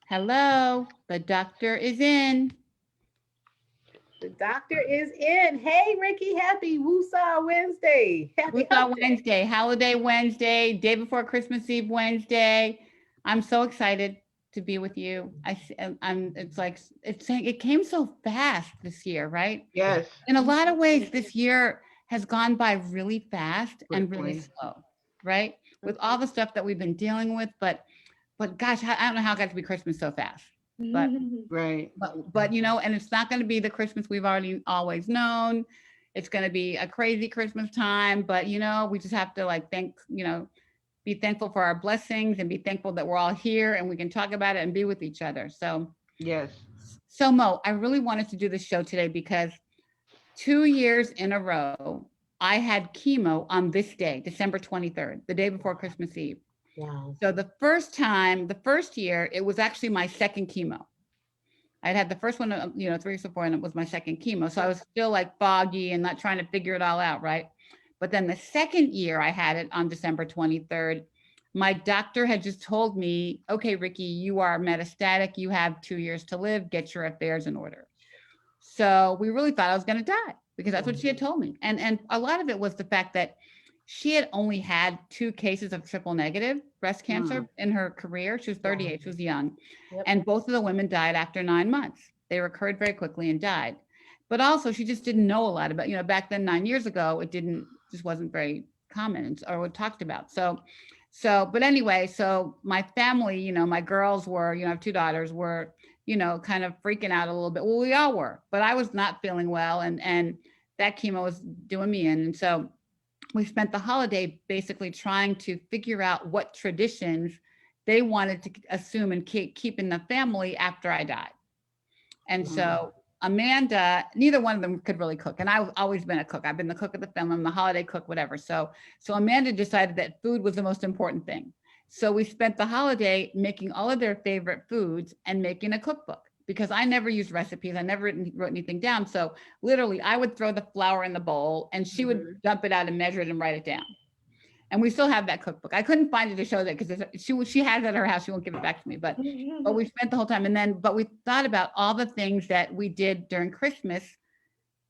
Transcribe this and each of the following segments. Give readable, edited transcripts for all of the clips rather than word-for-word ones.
Hello, the doctor is in. The doctor is in. Hey, Ricky, happy Woosah Wednesday. Happy Wuthah Hump Day. Wednesday, Holiday Wednesday, day before Christmas Eve Wednesday. I'm so excited to be with you. I'm. It's like it's saying it came so fast this year, right? Yes, In a lot of ways, this year has gone by really fast and really quickly. slow, right? With all the stuff that we've been dealing with, but gosh, I don't know how it got to be Christmas so fast. But Right. but and it's not going to be the Christmas we've already always known. It's going to be a crazy Christmas time, but we just have to like be thankful for our blessings and be thankful that we're all here and we can talk about it and be with each other. Yes. So Mo, I really wanted to do this show today because 2 years in a row I had chemo on this day, December 23rd, the day before Christmas Eve. Wow. So the first year, it was actually my second chemo. I'd had the first one, 3 weeks before, and it was my second chemo. So I was still like foggy and not trying to figure it all out, right? But then the second year I had it on December 23rd, my doctor had just told me, okay, Ricky, you are metastatic. You have 2 years to live. Get your affairs in order. So we really thought I was going to die because that's what she had told me. And a lot of it was the fact that she had only had 2 cases of triple negative breast cancer in her career. She was 38, she was young. Yep. And both of the women died after 9 months. They recurred very quickly and died. But also she just didn't know a lot about, back then 9 years ago, it just wasn't very common or talked about. But anyway, so my family, my girls were, I have 2 daughters, were, kind of freaking out a little bit. Well, we all were, but I was not feeling well. And that chemo was doing me in. And so we spent the holiday basically trying to figure out what traditions they wanted to assume and keep in the family after I died. And so Amanda, neither one of them could really cook. And I've always been a cook. I've been the cook of the family, I'm the holiday cook, whatever. So Amanda decided that food was the most important thing. So we spent the holiday making all of their favorite foods and making a cookbook because I never used recipes. I never wrote anything down. So literally I would throw the flour in the bowl and she would dump it out and measure it and write it down. And we still have that cookbook. I couldn't find it to show that because she has it at her house. She won't give it back to me. But we spent the whole time. But we thought about all the things that we did during Christmas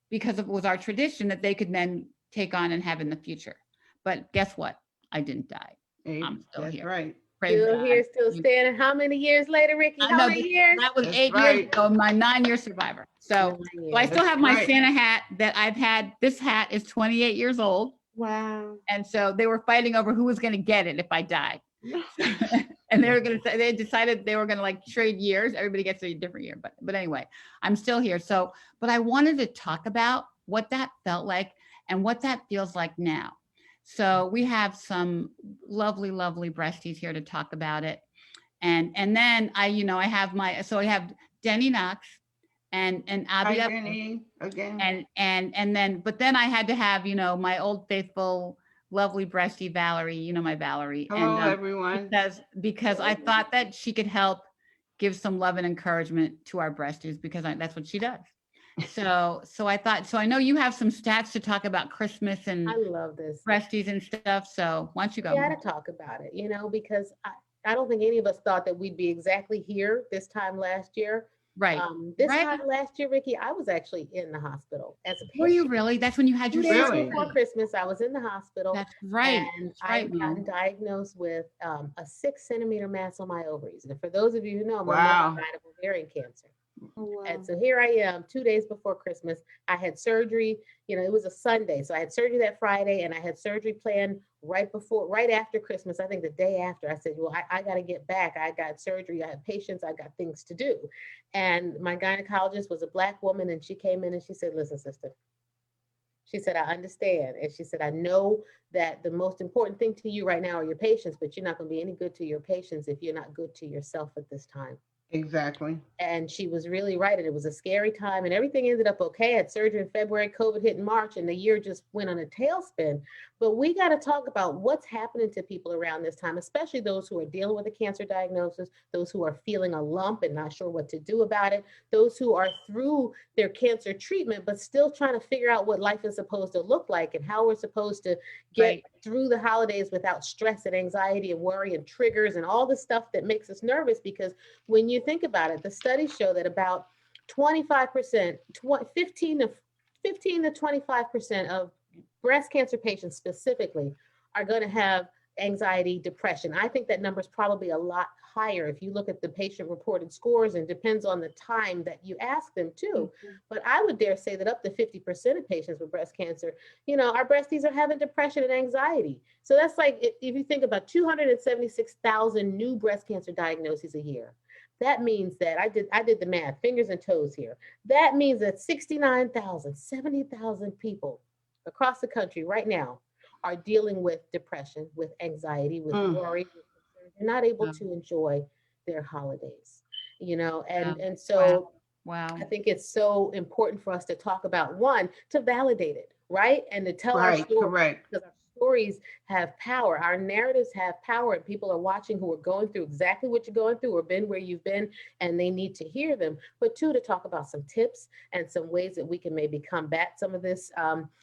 because it was our tradition that they could then take on and have in the future. But guess what? I didn't die. I'm still That's here. right. Praise Still God. here, still standing. How many years later, Ricky? I How know many years? that was That's 8 years right. ago, my 9-year survivor. So 9 I years. still That's have my right. Santa hat that I've had. This hat is 28 years old. Wow. And so they were fighting over who was going to get it if I died. And they decided they were going to like trade years. Everybody gets a different year. But anyway, I'm still here. So, but I wanted to talk about what that felt like and what that feels like now. So we have some lovely, lovely breasties here to talk about it. And then I have I have Denny Knox and Hi, Abby Jenny. Again. and then but then I had to have my old faithful lovely breasty Valerie, my Valerie, and Hello, everyone. because I thought that she could help give some love and encouragement to our breasties because that's what she does. So I thought, so I know you have some stats to talk about Christmas and I love this. breasties and stuff. So why don't you We go? got to talk about it, because I don't think any of us thought that we'd be exactly here this time last year. Right. This Right. time last year, Ricky, I was actually in the hospital as a Were you patient. really? That's when you had 2 your days Really? before surgery. Christmas, I was in the hospital That's right. and That's I right, had gotten Mom. diagnosed with a 6 centimeter mass on my ovaries. And for those of you who know, my mother Wow. died of ovarian cancer. Oh, wow. And so here I am, 2 days before Christmas. I had surgery, it was a Sunday. So I had surgery that Friday and I had surgery planned right after Christmas. I think the day after, I said, well, I got to get back. I got surgery. I have patients. I got things to do. And my gynecologist was a Black woman. And she came in and she said, listen, sister, she said, I understand. And she said, I know that the most important thing to you right now are your patients, but you're not going to be any good to your patients if you're not good to yourself at this time. Exactly. And she was really right. And it was a scary time and everything ended up okay. I had surgery in February, COVID hit in March, and the year just went on a tailspin. But we got to talk about what's happening to people around this time, especially those who are dealing with a cancer diagnosis, those who are feeling a lump and not sure what to do about it, those who are through their cancer treatment, but still trying to figure out what life is supposed to look like and how we're supposed to get Right. through the holidays without stress and anxiety and worry and triggers and all the stuff that makes us nervous. Because when you think about it, the studies show that about 25%, 15 to 25% of breast cancer patients specifically are going to have anxiety, depression. I think that number is probably a lot higher if you look at the patient reported scores, and depends on the time that you ask them too. But I would dare say that up to 50% of patients with breast cancer, our breasties are having depression and anxiety. So that's like, if you think about 276,000 new breast cancer diagnoses a year, that means that I did the math, fingers and toes here. That means that 69,000, 70,000 people across the country right now are dealing with depression, with anxiety, with worry, with concern. They're not able Wow. to enjoy their holidays, and Wow. and so Wow. I think it's so important for us to talk about, one, to validate it, right? And to tell our Right. stories, Correct. because our stories have power. Our narratives have power, and people are watching who are going through exactly what you're going through or been where you've been, and they need to hear them. But two, to talk about some tips and some ways that we can maybe combat some of this,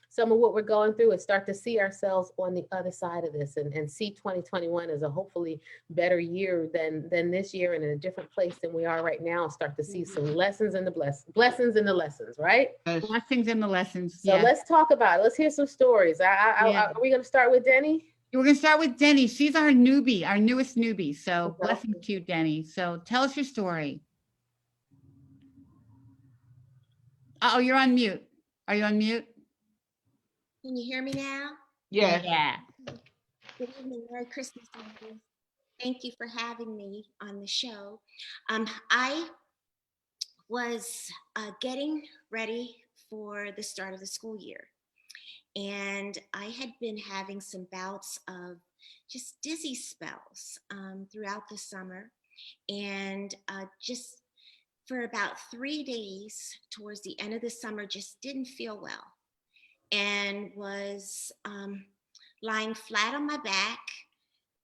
some of what we're going through, and start to see ourselves on the other side of this, and see 2021 as a hopefully better year than this year, and in a different place than we are right now, and start to see some lessons in the blessings in the lessons, right? Yes. Blessings in the lessons. So Yeah. let's talk about it. Let's hear some stories. Yeah. Are we going to start with Denny? We're going to start with Denny. She's our newbie, our newest newbie. So Okay. blessings to you, Denny. So tell us your story. Oh, you're on mute. Are you on mute? Can you hear me now? Yes. Yeah. Good evening. Merry Christmas, ladies. Thank you for having me on the show. I was getting ready for the start of the school year, and I had been having some bouts of just dizzy spells throughout the summer, and just for about 3 days towards the end of the summer, just didn't feel well, and was lying flat on my back.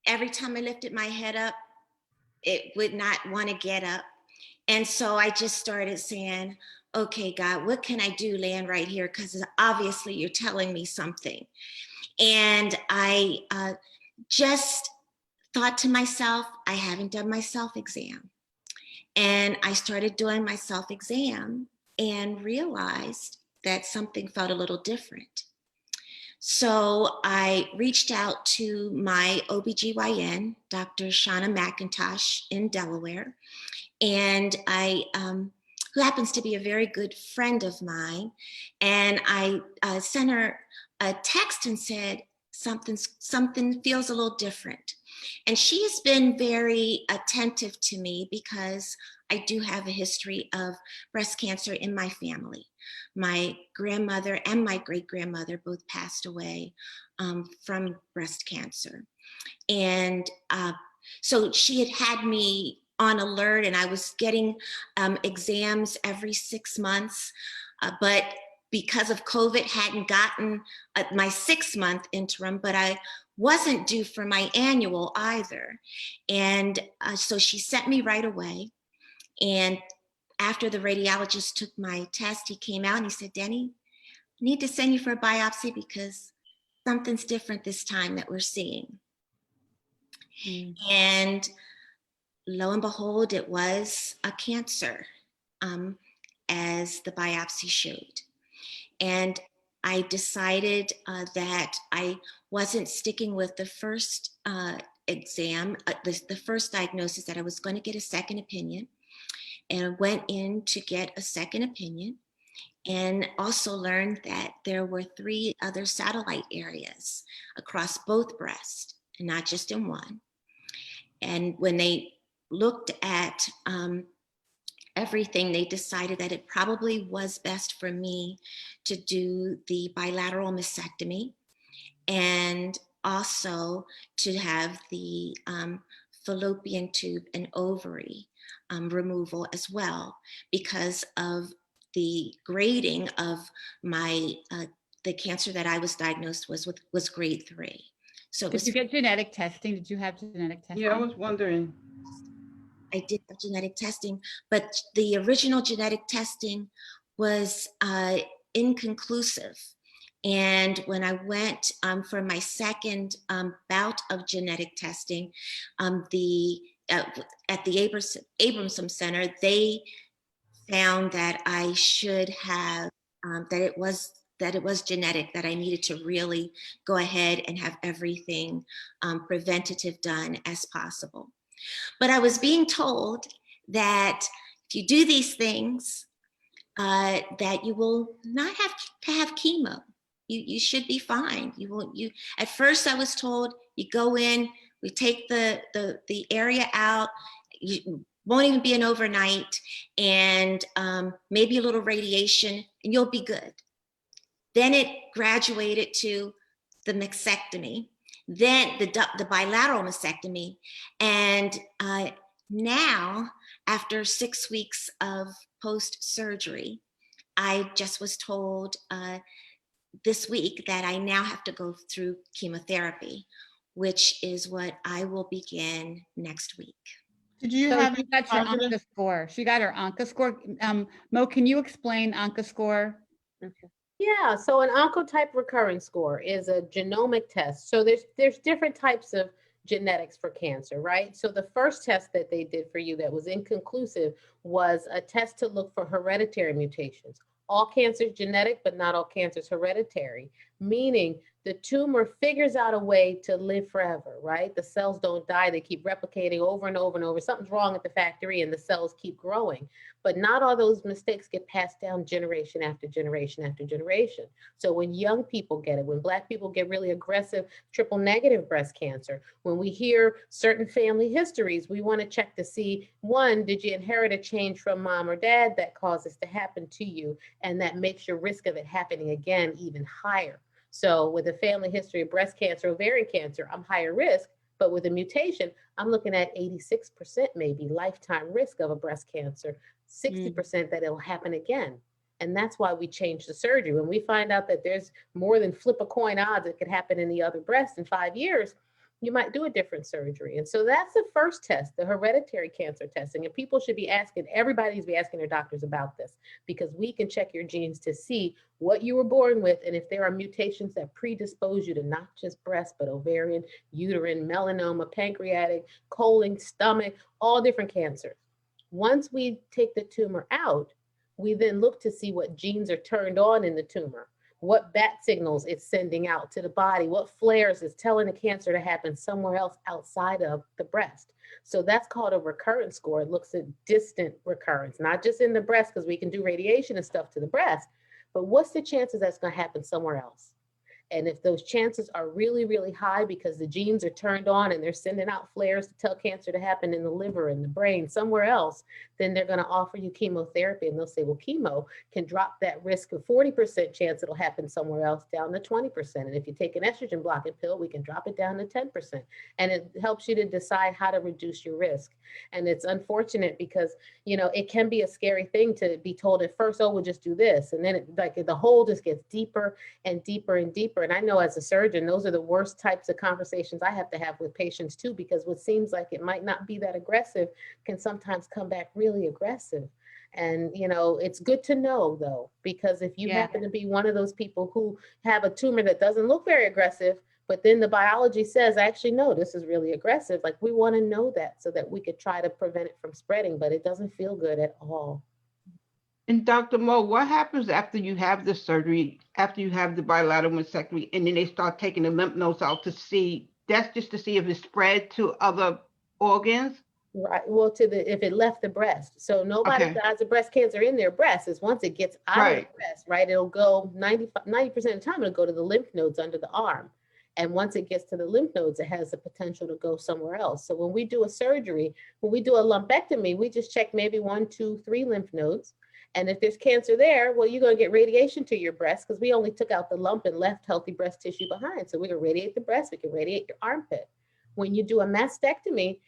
Every time I lifted my head up, it would not want to get up. And so I just started saying, okay, God, what can I do laying right here? Because obviously you're telling me something. And I just thought to myself, I haven't done my self-exam. And I started doing my self-exam and realized that something felt a little different. So I reached out to my OBGYN, Dr. Shauna McIntosh in Delaware, and who happens to be a very good friend of mine. And I sent her a text and said, something feels a little different. And she has been very attentive to me because I do have a history of breast cancer in my family. My grandmother and my great-grandmother both passed away from breast cancer. And so she had me on alert, and I was getting exams every 6 months, but because of COVID, hadn't gotten my 6-month interim, but I wasn't due for my annual either. And so she sent me right away. And after the radiologist took my test, he came out and he said, Denny, I need to send you for a biopsy because something's different this time that we're seeing. And lo and behold, it was a cancer, as the biopsy showed. And I decided that I wasn't sticking with the first exam, the first diagnosis, that I was going to get a second opinion, and went in to get a second opinion, and also learned that there were 3 other satellite areas across both breasts, and not just in one. And when they looked at everything, they decided that it probably was best for me to do the bilateral mastectomy, and also to have the fallopian tube and ovary removal as well, because of the grading of my the cancer that I was diagnosed was grade 3. So Did you get genetic testing? Did you have genetic testing? Yeah, I was wondering. I did have genetic testing, but the original genetic testing was inconclusive. And when I went for my second bout of genetic testing, the at the Abramson Center, they found that I should have that it was genetic, that I needed to really go ahead and have everything preventative done as possible. But I was being told that if you do these things, that you will not have to have chemo. You should be fine. You will. You At first I was told you go in, we take the area out. You won't even be an overnight, and maybe a little radiation, and you'll be good. Then it graduated to the mastectomy, then the bilateral mastectomy, and now, after 6 weeks of post-surgery, I just was told this week that I now have to go through chemotherapy, which is what I will begin next week. Did you So have she any got your positive? ANCA score. She got her ANCA score. Mo, can you explain ANCA score? Yeah, so an oncotype recurring score is a genomic test. So there's different types of genetics for cancer, right? So the first test that they did for you that was inconclusive was a test to look for hereditary mutations. All cancer is genetic, but not all cancer is hereditary, meaning the tumor figures out a way to live forever, right? The cells don't die, they keep replicating over and over and over. Something's wrong at the factory and the cells keep growing. But not all those mistakes get passed down generation after generation after generation. So when young people get it, when Black people get really aggressive triple negative breast cancer, when we hear certain family histories, we want to check to see, one, did you inherit a change from mom or dad that causes to happen to you? And that makes your risk of it happening again even higher. So with a family history of breast cancer, ovarian cancer, I'm higher risk, but with a mutation, I'm looking at 86% maybe lifetime risk of a breast cancer, 60% that it'll happen again. And that's why we change the surgery. When we find out that there's more than flip a coin odds it could happen in the other breast in 5 years, you might do a different surgery. And so that's the first test, the hereditary cancer testing. And people should be asking, everybody needs to be asking their doctors about this, because we can check your genes to see what you were born with and if there are mutations that predispose you to not just breast, but ovarian, uterine, melanoma, pancreatic, colon, stomach, all different cancers. Once we take the tumor out, we then look to see what genes are turned on in the tumor, what bat signals it's sending out to the body, what flares is telling the cancer to happen somewhere else outside of the breast. So that's called a recurrence score. It looks at distant recurrence, not just in the breast, because we can do radiation and stuff to the breast, but what's the chances that's going to happen somewhere else? And if those chances are really, really high because the genes are turned on and they're sending out flares to tell cancer to happen in the liver, in the brain, somewhere else, then they're going to offer you chemotherapy. And they'll say, well, chemo can drop that risk of 40% chance it'll happen somewhere else down to 20%. And if you take an estrogen blocking pill, we can drop it down to 10%. And it helps you to decide how to reduce your risk. And it's unfortunate because, you know, it can be a scary thing to be told at first, oh, we'll just do this. And then it, like the hole just gets deeper and deeper and deeper. And I know as a surgeon, those are the worst types of conversations I have to have with patients too, because what seems like it might not be that aggressive can sometimes come back really aggressive. And, you know, it's good to know though, because if you happen to be one of those people who have a tumor that doesn't look very aggressive, but then the biology says, actually, no, this is really aggressive. Like we want to know that so that we could try to prevent it from spreading, but it doesn't feel good at all. And Dr. Mo, what happens after you have the surgery, after you have the bilateral mastectomy, and then they start taking the lymph nodes out to see, that's just to see if it's spread to other organs? Right. Well, if it left the breast. So nobody dies of breast cancer in their breast. Is once it gets out of the breast, right? It'll go 90% of the time, it'll go to the lymph nodes under the arm. And once it gets to the lymph nodes, it has the potential to go somewhere else. So when we do a surgery, when we do a lumpectomy, we just check maybe 1, 2, 3 lymph nodes. And if there's cancer there, well, you're going to get radiation to your breast because we only took out the lump and left healthy breast tissue behind. So we can radiate the breast, we can radiate your armpit. When you do a mastectomy,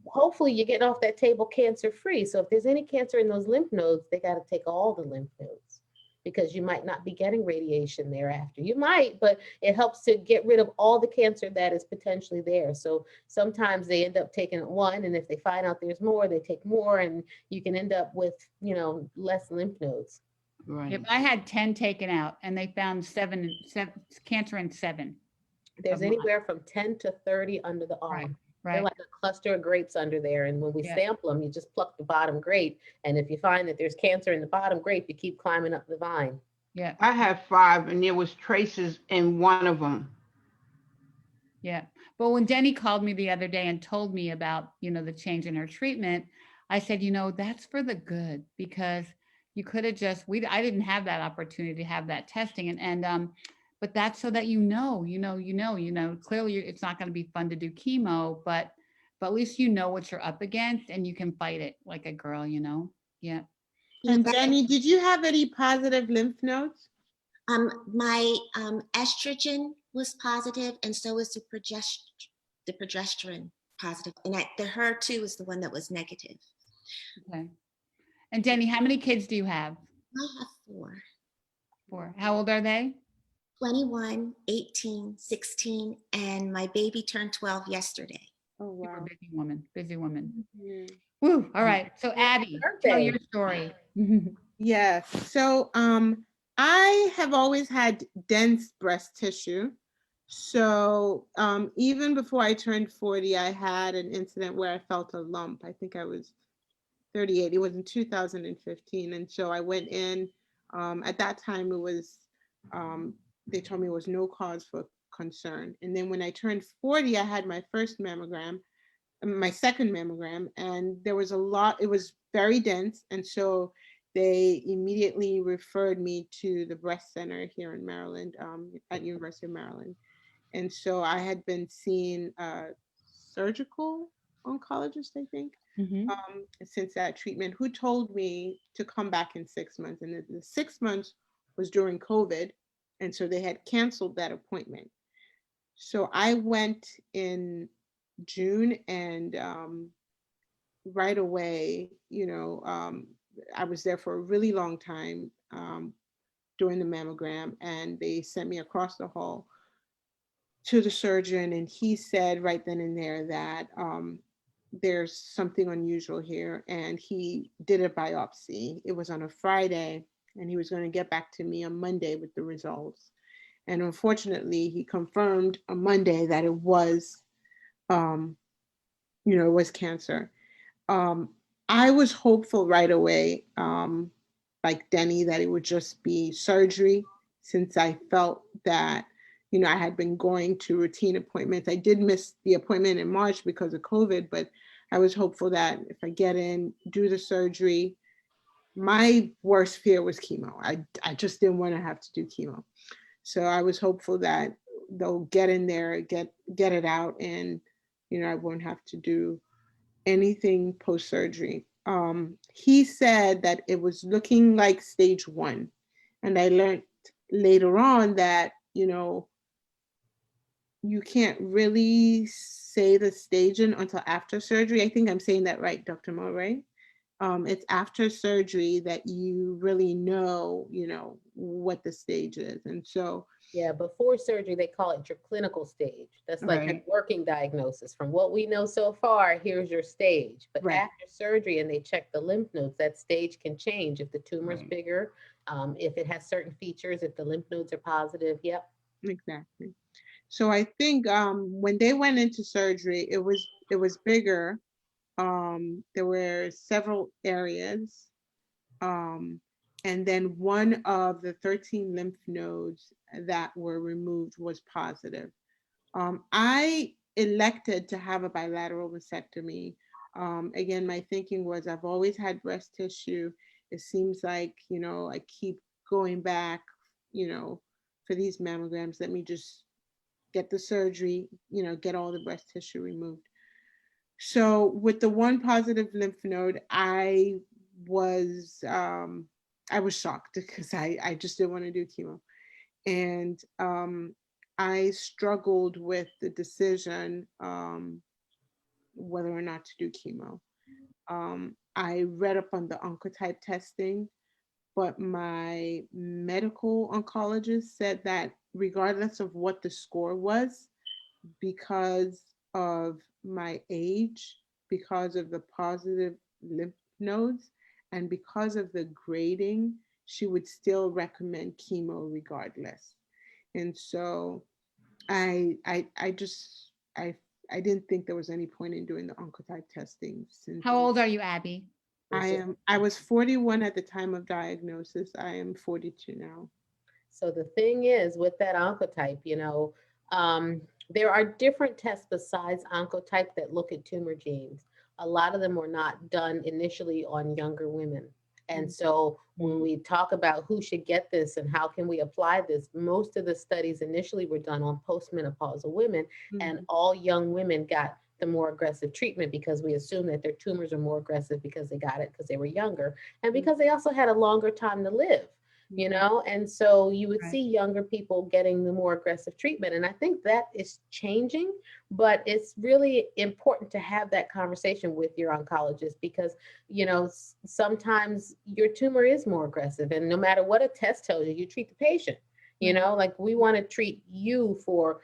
hopefully you're getting off that table cancer free. So if there's any cancer in those lymph nodes, they got to take all the lymph nodes because you might not be getting radiation thereafter. You might, but it helps to get rid of all the cancer that is potentially there. So sometimes they end up taking one, and if they find out there's more, they take more, and you can end up with, you know, less lymph nodes. Right. If I had 10 taken out and they found seven cancer in 7 There's of mine. anywhere from 10 to 30 under the Right, arm. They're right. like a cluster of grapes under there. And when we Yeah. sample them, you just pluck the bottom grape. And if you find that there's cancer in the bottom grape, you keep climbing up the vine. Yeah. I have 5, and there was traces in one of them. Yeah. But when Denny called me the other day and told me about, the change in her treatment, I said, that's for the good because you could have I didn't have that opportunity to have that testing. But that's so that clearly it's not going to be fun to do chemo, but at least you know what you're up against and you can fight it like a girl. Yeah. And But Jenny, did you have any positive lymph nodes? my estrogen was positive, and so was the progesterone positive, and the HER2 was the one that was negative. Okay. And Denny, how many kids do you have? I have 4. 4. How old are they? 21, 18, 16, and my baby turned 12 yesterday. Oh, You're a wow. busy woman. Busy woman. Mhm. Woo. All right. So Abby, tell birthday. your story. Yes. So I have always had dense breast tissue. So even before I turned 40, I had an incident where I felt a lump. I think I was 38. It was in 2015. And so I went in. At that time, they told me it was no cause for concern. And then when I turned 40, I had my first mammogram, my second mammogram, and there was it was very dense. And so they immediately referred me to the breast center here in Maryland, at University of Maryland. And so I had been seeing a surgical oncologist, I think, Mhm. since that treatment, who told me to come back in 6 months. And the 6 months was during COVID. And so they had canceled that appointment. So I went in June, and right away, I was there for a really long time doing the mammogram, and they sent me across the hall to the surgeon, and he said right then and there that there's something unusual here, and he did a biopsy. It was on a Friday, and he was going to get back to me on Monday with the results. And unfortunately, he confirmed on Monday that um, it was cancer. Um, I was hopeful right away, like Denny, that it would just be surgery, since I felt that, I had been going to routine appointments. I did miss the appointment in March because of COVID, but I was hopeful that if I get in, do the surgery. My worst fear was chemo. I just didn't want to have to do chemo. So I was hopeful that they'll get in there, get it out, and I won't have to do anything post surgery. He said that it was looking like stage 1, and I learned later on that you can't really say the staging until after surgery. I think I'm saying that right, Dr. Mo, right? It's after surgery that you really know, what the stage is. And so, Yeah, before surgery, they call it your clinical stage. That's like your Right. working diagnosis. From what we know so far, here's your stage. But right, after surgery and they check the lymph nodes, that stage can change if the tumor's Right. bigger, if it has certain features, if the lymph nodes are positive. Yep. exactly. So I think when they went into surgery, it was bigger. There were several areas. Um, and then one of the 13 lymph nodes that were removed was positive. I elected to have a bilateral mastectomy. Again, my thinking was I've always had breast tissue. It seems like, I keep going back, for these mammograms. Let me just get the surgery, get all the breast tissue removed. So with the one positive lymph node, was um, I was shocked because I just didn't want to do chemo. And I struggled with the decision whether or not to do chemo. I read up on the oncotype testing, but my medical oncologist said that regardless of what the score was, because of my age, because of the positive lymph nodes, and because of the grading, she would still recommend chemo regardless. And so I just I didn't think there was any point in doing the oncotype testing since How old are you, Abby? I was 41 at the time of diagnosis. I am 42 now. So the thing is with that oncotype, there are different tests besides oncotype that look at tumor genes. A lot of them were not done initially on younger women. And so when we talk about who should get this and how can we apply this, most of the studies initially were done on postmenopausal women, and all young women got the more aggressive treatment because we assume that their tumors are more aggressive because they got it because they were younger and because they also had a longer time to live. And so you would Right. see younger people getting the more aggressive treatment. And I think that is changing, but it's really important to have that conversation with your oncologist because, sometimes your tumor is more aggressive. And no matter what a test tells you, you treat the patient. Like we want to treat you for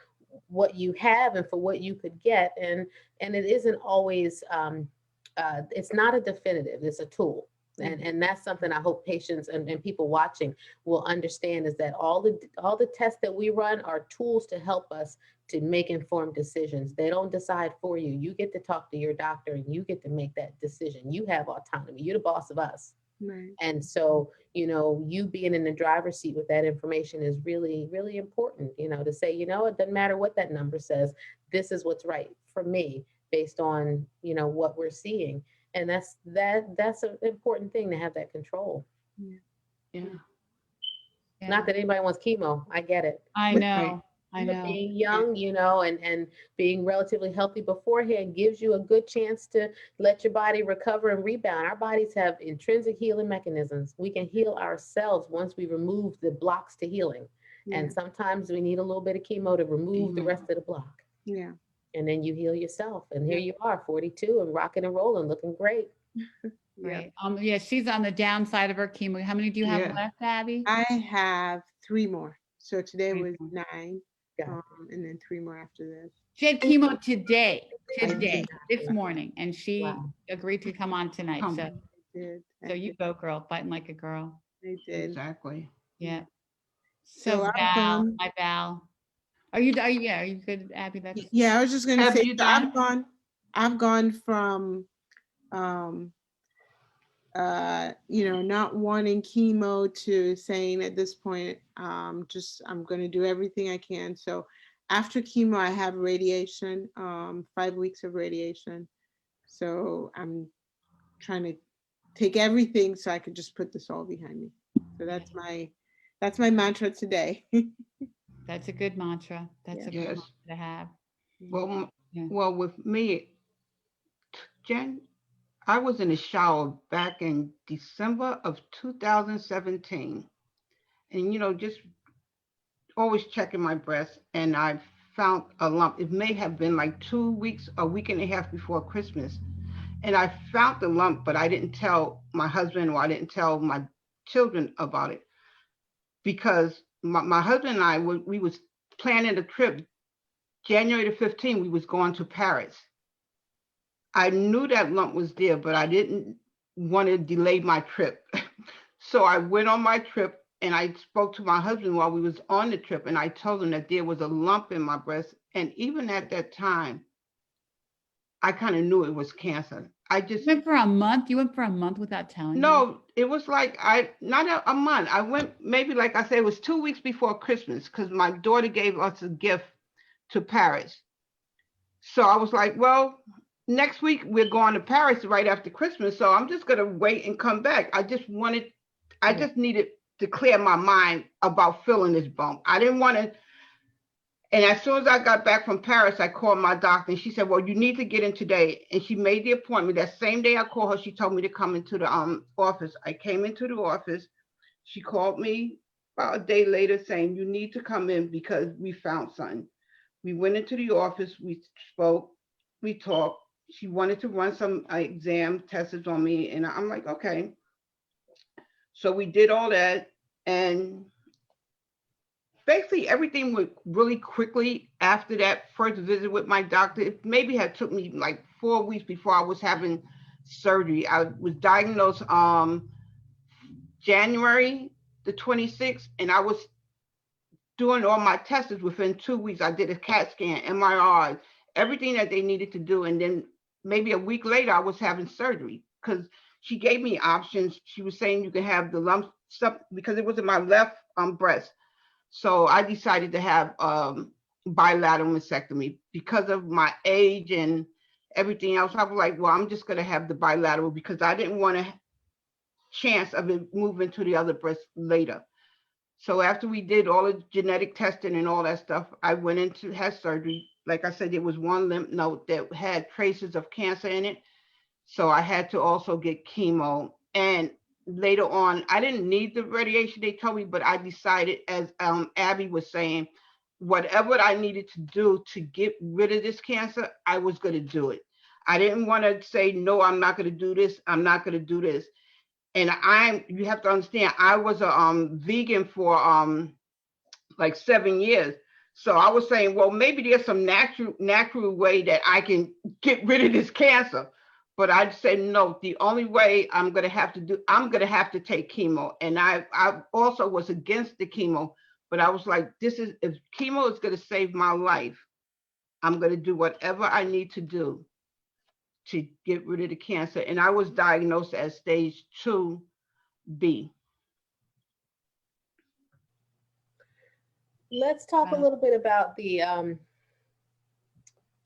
what you have and for what you could get. And it isn't always, it's not a definitive, it's a tool. And that's something I hope patients and people watching will understand is that all the tests that we run are tools to help us to make informed decisions. They don't decide for you. You get to talk to your doctor and you get to make that decision. You have autonomy. You're the boss of us. Right. And so, you being in the driver's seat with that information is really, really important, to say, it doesn't matter what that number says. This is what's right for me based on, what we're seeing. And that's an important thing to have that control. Yeah. Yeah. Not that anybody wants chemo. I get it. I Right. know. I But know. being young, and being relatively healthy beforehand gives you a good chance to let your body recover and rebound. Our bodies have intrinsic healing mechanisms. We can heal ourselves once we remove the blocks to healing. Yeah. And sometimes we need a little bit of chemo to remove the rest of the block. Yeah. And then you heal yourself. And here you are, 42 and rocking and rolling, looking great. Right. Yeah, she's on the downside of her chemo. How many do you have Yeah. left, Abby? I have 3 more. So today Three was more. 9, Yeah. and then 3 more after this. She had chemo today, did. this morning, and she Wow. agreed to come on tonight. Come. So, I did. so you go, girl, fighting like a girl. I did. Exactly. Yeah. So So I've Val, gone. my Val. Are you good, Abby? That's Yeah, I was just gonna Have say. you So done? I've gone from, not wanting chemo to saying at this point, I'm going to do everything I can. So after chemo, I have radiation, 5 weeks of radiation. So I'm trying to take everything so I could just put this all behind me. So that's my mantra today. a good mantra. That's a good Yes. mantra to have. Well, Yeah. well, with me, Jen, I was in the shower back in December of 2017, and just always checking my breast, and I found a lump. It may have been like 2 weeks, a week and a half before Christmas, and I found the lump, but I didn't tell my husband or I didn't tell my children about it because my husband and I we was planning a trip. January the 15th, we was going to Paris. I knew that lump was there, but I didn't want to delay my trip. So I went on my trip and I spoke to my husband while we was on the trip, and I told him that there was a lump in my breast. And even at that time, I kind of knew it was cancer. I You just, went for a month. You went for a month without telling me. no, it was like not a month. I went maybe, like I said, it was 2 weeks before Christmas because my daughter gave us a gift to Paris. So I was like, well, next week we're going to Paris right after Christmas. So I'm just going to wait and come back. I just needed to clear my mind about feeling this bump. I didn't want to. And as soon as I got back from Paris, I called my doctor and she said, well, you need to get in today. And she made the appointment. That same day I called her, she told me to come into the office. I came into the office. She called me about a day later saying, you need to come in because we found something. We went into the office, we spoke, we talked. She wanted to run some exam tests on me, and I'm like, okay. So we did all that, and basically everything went really quickly after that first visit with my doctor. It maybe had took me like 4 weeks before I was having surgery. I was diagnosed January the 26th, and I was doing all my tests. Within 2 weeks. I did a CAT scan, MRI, everything that they needed to do. And then maybe a week later, I was having surgery because she gave me options. She was saying you can have the lump stuff because it was in my left breast. So I decided to have bilateral mastectomy because of my age and everything else. I was like, well, I'm just going to have the bilateral because I didn't want a chance of it moving to the other breast later. So after we did all the genetic testing and all that stuff, I went into had surgery. Like I said, there was one lymph node that had traces of cancer in it. So I had to also get chemo. And later on, I didn't need the radiation they told me, but I decided, as Abby was saying, whatever I needed to do to get rid of this cancer, I was going to do it. I didn't want to say, no, I'm not going to do this. I'm not going to do this. And you have to understand, I was a vegan for like 7 years. So I was saying, well, maybe there's some natural way that I can get rid of this cancer. But I said, no, the only way I'm going to have to take chemo. And I also was against the chemo, but I was like, if chemo is going to save my life, I'm going to do whatever I need to do to get rid of the cancer. And I was diagnosed as stage 2B. Let's talk a little bit about the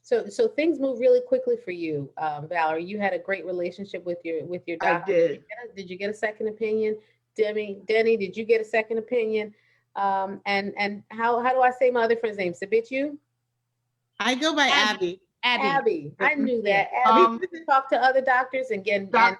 so things move really quickly for you, Valerie. You had a great relationship with your doctor. I did. Did you get a second opinion? Denny, did you get a second opinion? And how do I say my other friend's name? Sabitu? I go by Abby. Abby. Abby. I knew that. Abby, did you talk to other doctors again? And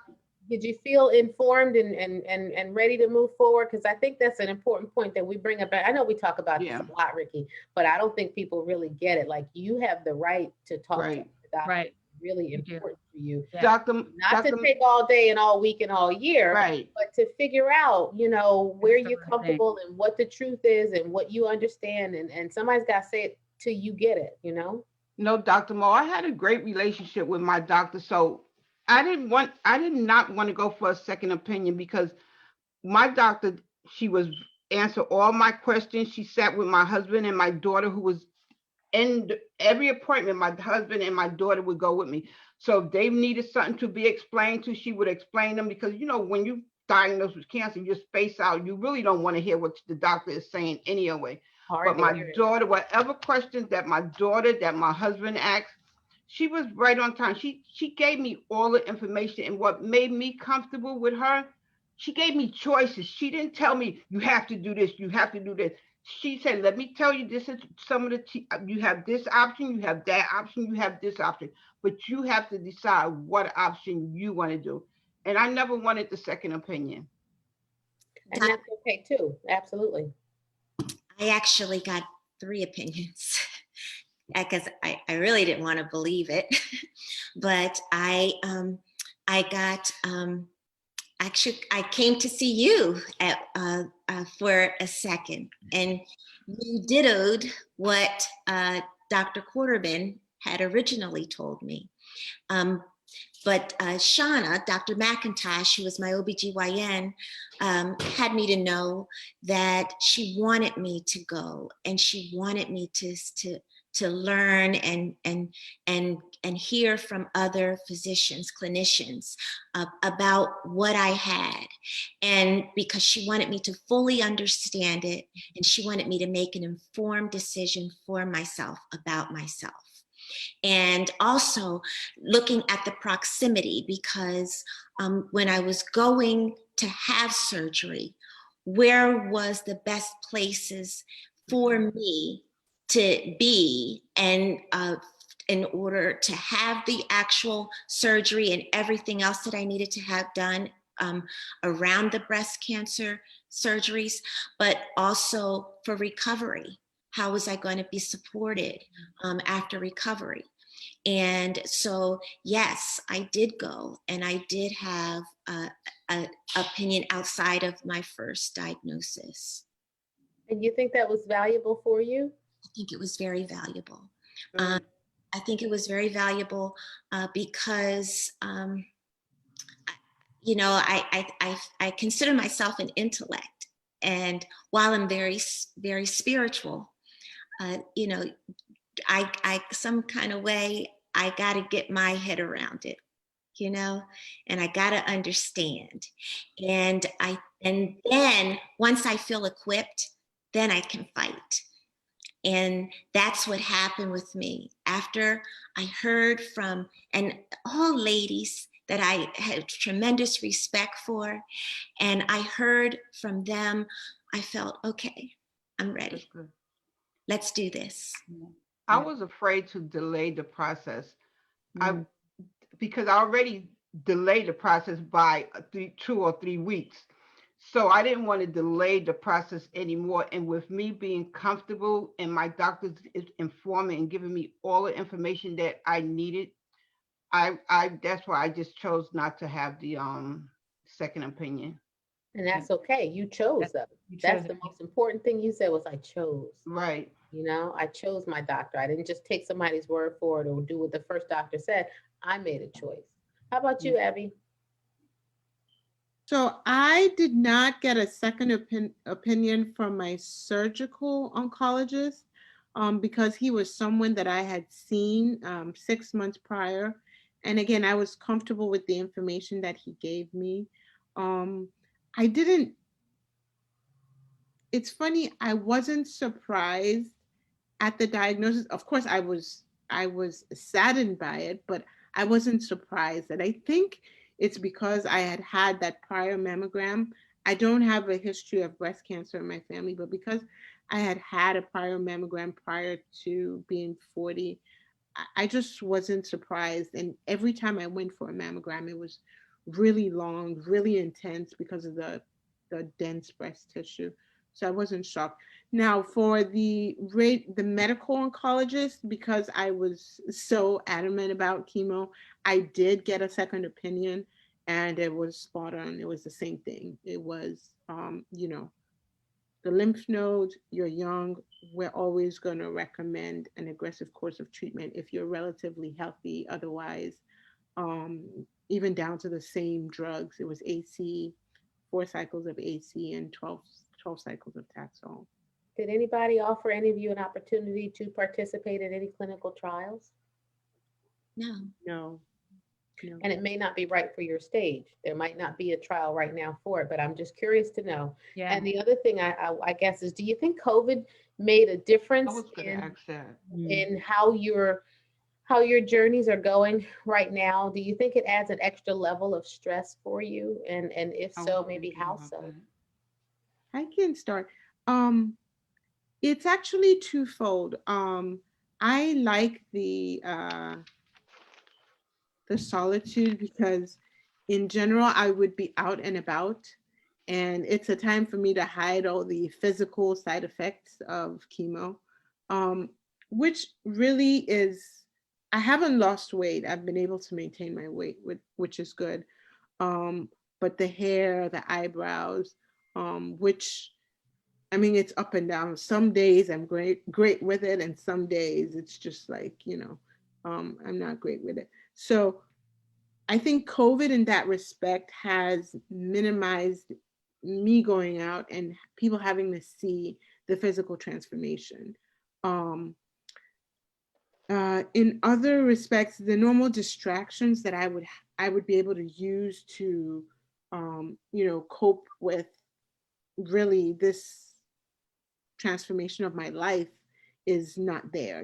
did you feel informed and ready to move forward? Because I think that's an important point that we bring up. I know we talk about this a lot, Ricky, but I don't think people really get it. Like, you have the right to talk to the doctor. Right. Really important for you. Yeah. Not to take all day and all week and all year, but to figure out, where you're comfortable and what the truth is and what you understand. And somebody's got to say it till you get it, No, Dr. Mo, I had a great relationship with my doctor. So I did not want to go for a second opinion because my doctor, she was answer all my questions. She sat with my husband and my daughter, who was in every appointment. My husband and my daughter would go with me. So if they needed something to be explained to, she would explain them because, when you diagnosed with cancer, you space out. You really don't want to hear what the doctor is saying anyway. But my daughter, whatever questions that my husband asked, she was right on time. She gave me all the information, and what made me comfortable with her, she gave me choices. She didn't tell me you have to do this, you have to do this. She said, let me tell you, this is some of you have this option, you have that option, you have this option, but you have to decide what option you want to do. And I never wanted the second opinion. And that's okay too. Absolutely. I actually got 3 opinions because I really didn't want to believe it, but I got actually I came to see you for a second, and you dittoed what Dr. Quarterman had originally told me. But Shauna, Dr. McIntosh, who was my OBGYN, had me to know that she wanted me to go, and she wanted me to learn and hear from other physicians, clinicians, about what I had. And because she wanted me to fully understand it, and she wanted me to make an informed decision for myself about myself. And also looking at the proximity, because when I was going to have surgery, where was the best places for me to be, and in order to have the actual surgery and everything else that I needed to have done around the breast cancer surgeries, but also for recovery. How was I going to be supported after recovery? And so, yes, I did go, and I did have an opinion outside of my first diagnosis. And you think that was valuable for you? I think it was very valuable. I think it was very valuable because you know, I consider myself an intellect. And while I'm very spiritual, you know, some kind of way, I got to get my head around it, you know, and I got to understand. And then once I feel equipped, then I can fight. And that's what happened with me. After I heard from, and all ladies that I had tremendous respect for, and I heard from them, I felt, okay, I'm That's ready. good. Let's do this. I was afraid to delay the process. I Mm. because I already delayed the process by 2 or 3 weeks. So I didn't want to delay the process anymore. And with me being comfortable and my doctors is informing and giving me all the information that I needed, I that's why I just chose not to have the second opinion. And that's okay. You chose though. You That's chose the it. most important thing you said was I chose. Right. You know, I chose my doctor. I didn't just take somebody's word for it or do what the first doctor said. I made a choice. How about you, Abby? So I did not get a second opinion from my surgical oncologist because he was someone that I had seen 6 months prior. And again, I was comfortable with the information that he gave me. I didn't, it's funny, I wasn't surprised at the diagnosis. Of course, I was saddened by it, but I wasn't surprised. And I think it's because I had had that prior mammogram. I don't have a history of breast cancer in my family, but because I had had a prior mammogram prior to being 40, I just wasn't surprised. And every time I went for a mammogram, it was really long, really intense because of the dense breast tissue. So I wasn't shocked. Now for the medical oncologist, because I was so adamant about chemo, I did get a second opinion, and it was spot on. It was the same thing. It was, the lymph nodes, you're young, we're always going to recommend an aggressive course of treatment if you're relatively healthy. Otherwise, um, even down to the same drugs, it was AC, 4 cycles of AC, and 12 cycles of Taxol. Did anybody offer any of you an opportunity to participate in any clinical trials? No. No, no. And it may not be right for your stage. There might not be a trial right now for it, but I'm just curious to know. Yeah. And the other thing I guess is, do you think COVID made a I difference was going to ask that. in how your journeys are going right now? Do you think it adds an extra level of stress for you? And if I so, was maybe thinking how about so? that. I can start. Um, it's actually twofold. I like the solitude because in general I would be out and about, and it's a time for me to hide all the physical side effects of chemo, um, which really is, I haven't lost weight. I've been able to maintain my weight, which is good. um, but the hair, the eyebrows, which, I mean, it's up and down. Some days I'm great with it, and some days it's just like, I'm not great with it. So I think COVID in that respect has minimized me going out and people having to see the physical transformation. Um, in other respects, the normal distractions that I would be able to use to, cope with really this transformation of my life is not there.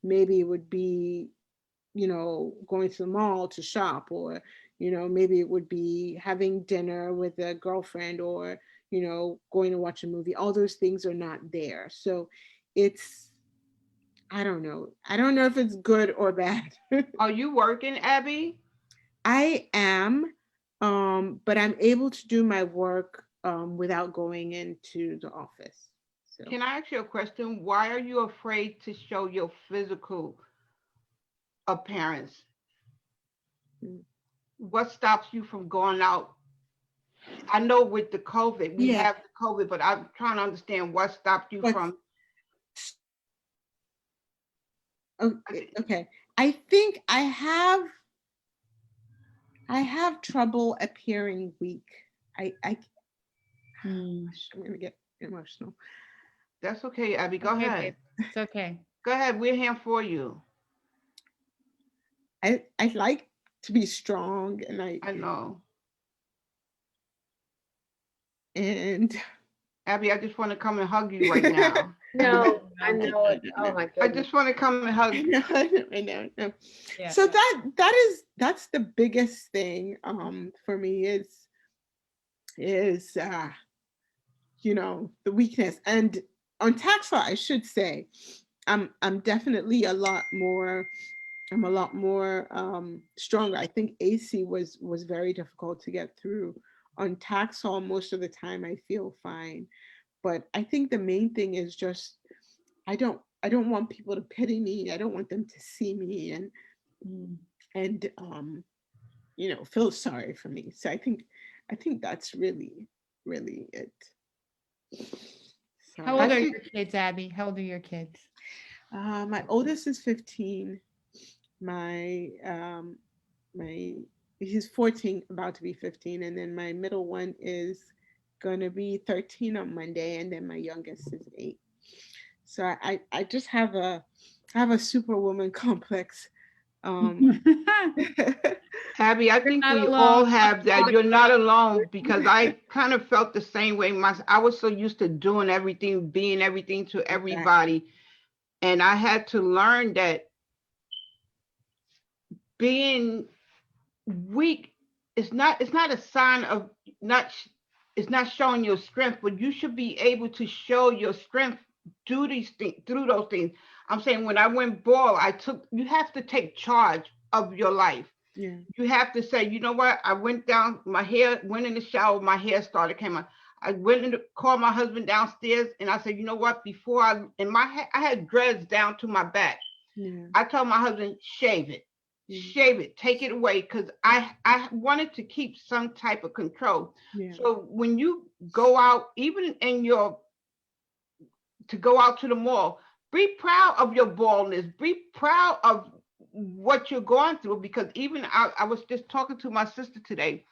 Maybe it would be, going to the mall to shop, or, maybe it would be having dinner with a girlfriend, or, going to watch a movie. All those things are not there. So it's, I don't know. I don't know if it's good or bad. Are you working, Abby? I am, but I'm able to do my work without going into the office. So Can I ask you a question? Why are you afraid to show your physical appearance? mm, What stops you from going out? I know with the COVID, we yeah, have the COVID, but I'm trying to understand what stopped you but from. okay. I think I have trouble appearing weak. I Hmm. I'm gonna get emotional. That's okay, Abby. Go Okay, ahead. babe. It's okay. Go ahead. We're here for you. I like to be strong, I know. and Abby, I just want to come and hug you right now. No, I No. know it. Oh my I goodness. just want to come and hug I you. know, I know, I know, I know. Yeah. So that's the biggest thing for me is the weakness. And on tax law, I should say, I'm definitely a lot more stronger. I think AC was very difficult to get through. On tax law, most of the time I feel fine. But I think the main thing is just I don't want people to pity me. I don't want them to see me Hmm. and feel sorry for me. So I think that's really it. So How old I are think your kids, Abby? How old are your kids? my oldest is 15. My my he's 14, about to be 15, and then my middle one is gonna be 13 on Monday, and then my youngest is 8. So I just have a superwoman complex. Um, Abby, I You're think not we all alone. have that. You're not alone because I kind of felt the same way. I was so used to doing everything, being everything to everybody. And I had to learn that being weak it's not a sign of not it's not showing your strength, but you should be able to show your strength through those things. I'm saying when I went ball, you have to take charge of your life. yeah, You have to say, you know what? I went down, my hair went in the shower, my hair started came out. I went and called my husband downstairs, and I said, you know what? Before I had dreads down to my back. yeah, I told my husband, yeah, shave it, take it away, because I wanted to keep some type of control. yeah, So when you go out, even in your to go out to the mall, be proud of your baldness, be proud of what you're going through, because even I was just talking to my sister today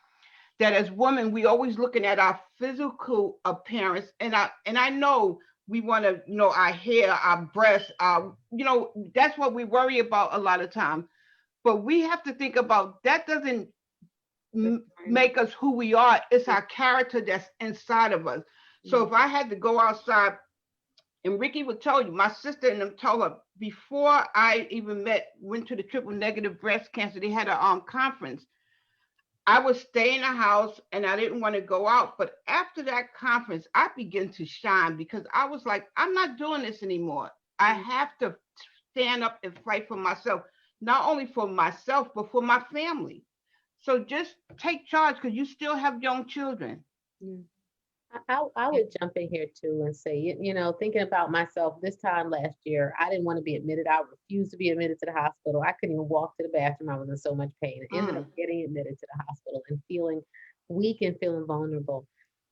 that as women we always looking at our physical appearance, and I know we want to our hair, our breasts, that's what we worry about a lot of time, but we have to think about that doesn't that's fine. make us who we are. It's our character that's inside of us. So Yeah, if I had to go outside, and Ricky would tell you, my sister and them told her before I even went to the triple negative breast cancer, they had a conference. I would stay in the house and I didn't want to go out. But after that conference, I began to shine because I was like, I'm not doing this anymore. I have to stand up and fight for myself, not only for myself, but for my family. So just take charge because you still have young children. yeah, I would jump in here too and say, thinking about myself this time last year, I didn't want to be admitted. I refused to be admitted to the hospital. I couldn't even walk to the bathroom. I was in so much pain. I ended up Mm, getting admitted to the hospital and feeling weak and feeling vulnerable.